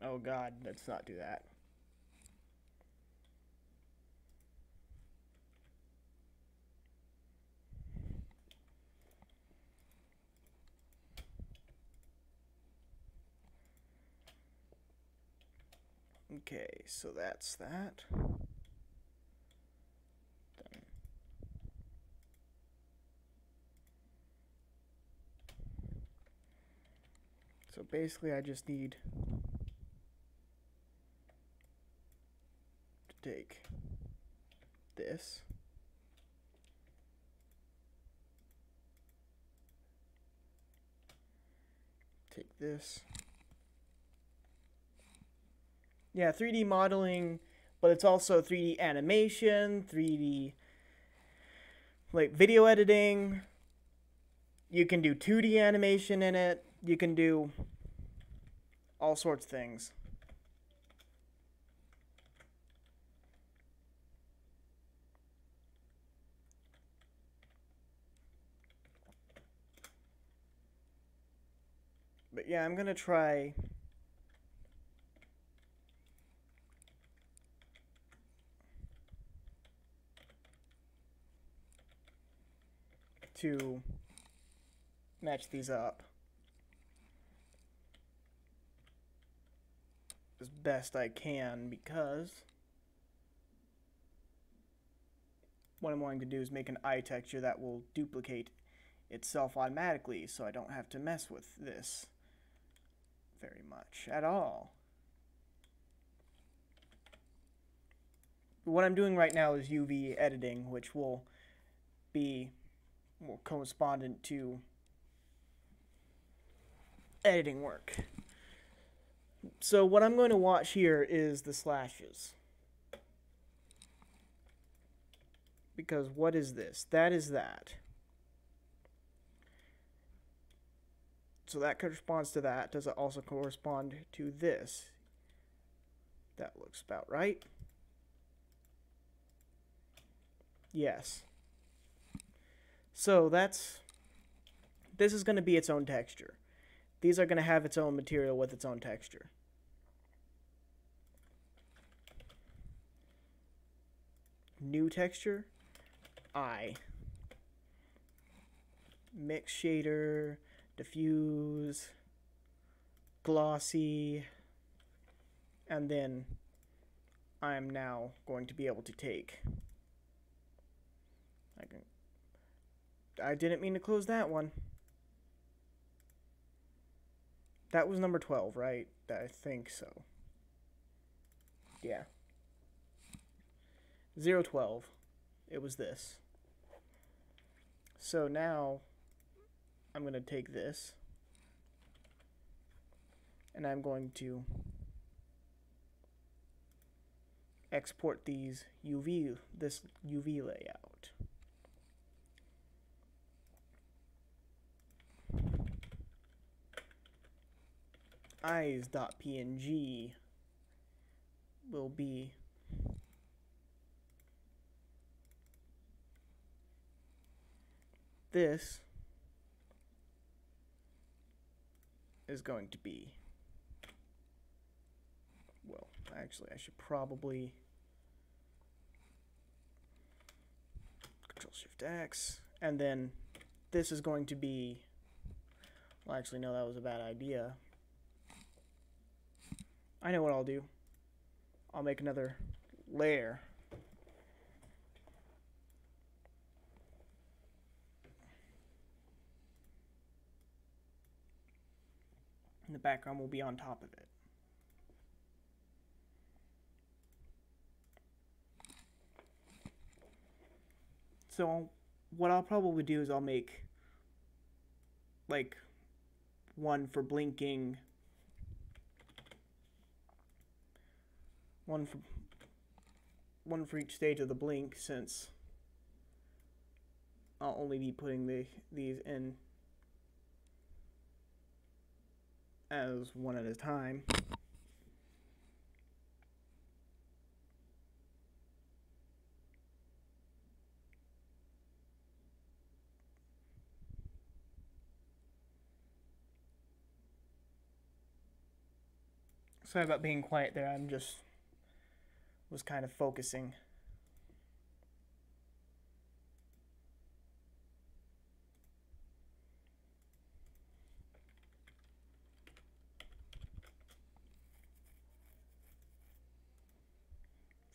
Oh God, let's not do that. Okay, so that's that. So basically I just need to take this, take this. Yeah, 3D modeling, but it's also 3D animation, 3D like video editing. You can do 2D animation in it. You can do all sorts of things. But yeah, I'm gonna try to match these up as best I can, because what I'm wanting to do is make an eye texture that will duplicate itself automatically, so I don't have to mess with this very much at all. What I'm doing right now is UV editing, which will be more correspondent to editing work. So what I'm going to watch here is the slashes. Because what is this? That is that. So that corresponds to that. Does it also correspond to this? That looks about right. Yes. So this is going to be its own texture. These are going to have its own material with its own texture. New texture. Eye. Mix shader. Diffuse. Glossy. And then I'm now going to be able to take. I didn't mean to close that one. That was number 12, right? I think so. Yeah. 012. It was this. So now I'm going to take this and I'm going to export this UV layout. Eyes.png will be this is going to be, well, actually I should probably Control-Shift-X, and then this is going to be, well, actually no, that was a bad idea. I know what I'll do. I'll make another layer. And the background will be on top of it. So what I'll probably do is I'll make like one for blinking, one for each stage of the blink, since I'll only be putting these in as one at a time. Sorry about being quiet there, I'm just was kind of focusing.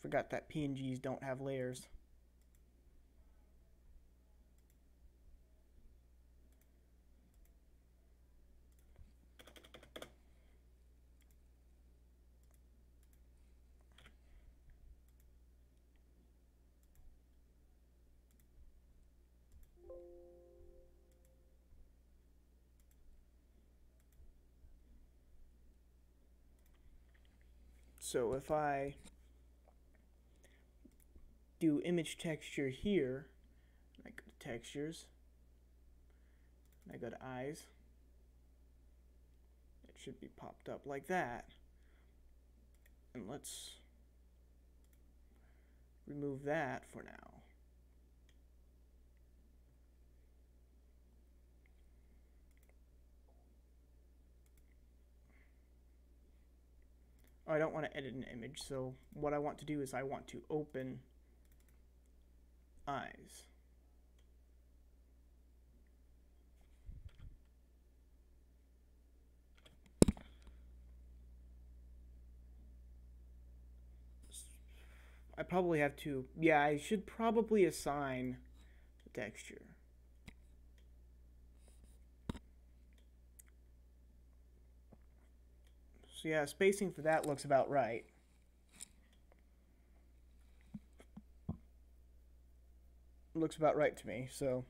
Forgot that PNGs don't have layers. So if I do image texture here, I go to textures, I go to eyes, it should be popped up like that. And let's remove that for now. I don't want to edit an image, so what I want to do is I want to open eyes. I probably have to, yeah, I should probably assign the texture. So yeah, spacing for that looks about right. Looks about right to me, so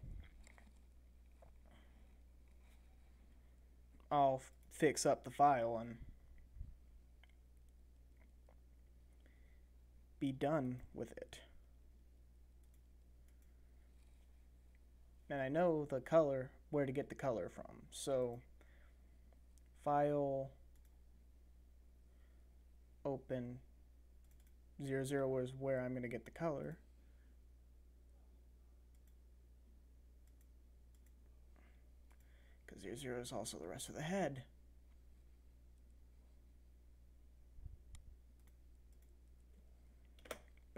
I'll fix up the file and be done with it. And I know the color, where to get the color from. So file, open, 00 is where I'm going to get the color. Because 00 is also the rest of the head.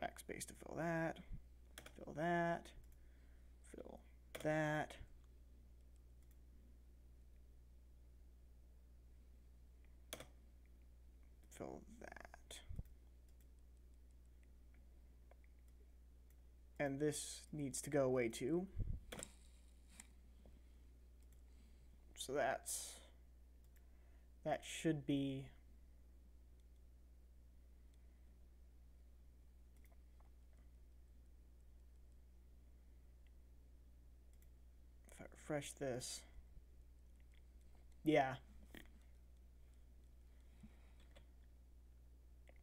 Backspace to fill that, fill that, fill that. Fill that. And this needs to go away too. So that should be if I refresh this. Yeah.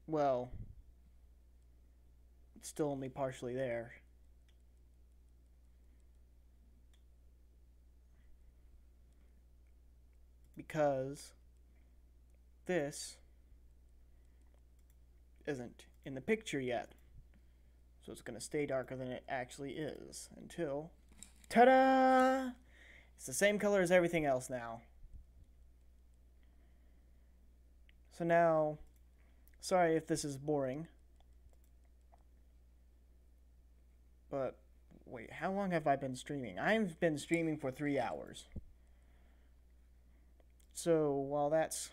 Well, it's still only partially there. Because this isn't in the picture yet. So it's going to stay darker than it actually is until, ta-da! It's the same color as everything else now. So now, sorry if this is boring, but wait, how long have I been streaming? I've been streaming for 3 hours. So while that's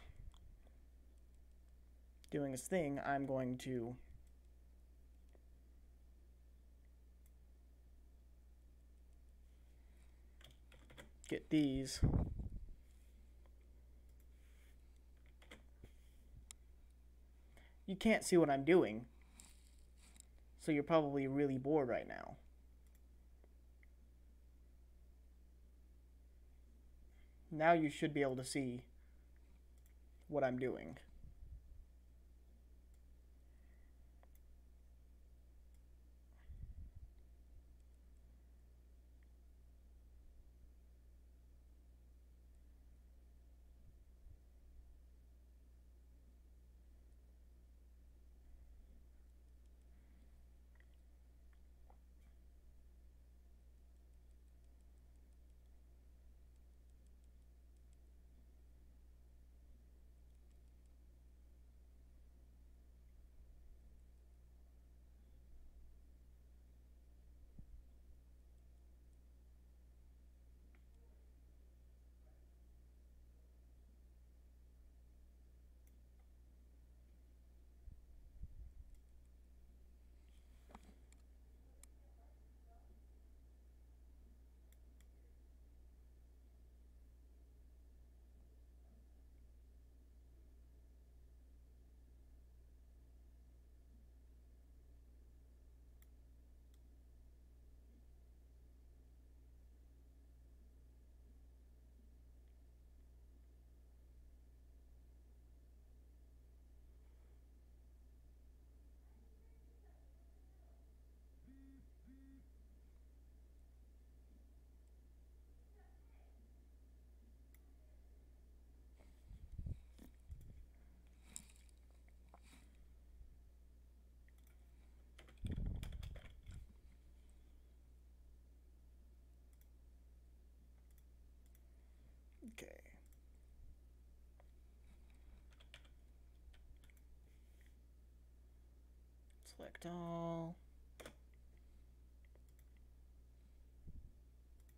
doing its thing, I'm going to get these. You can't see what I'm doing, so you're probably really bored right now. Now you should be able to see what I'm doing. Okay. Select all.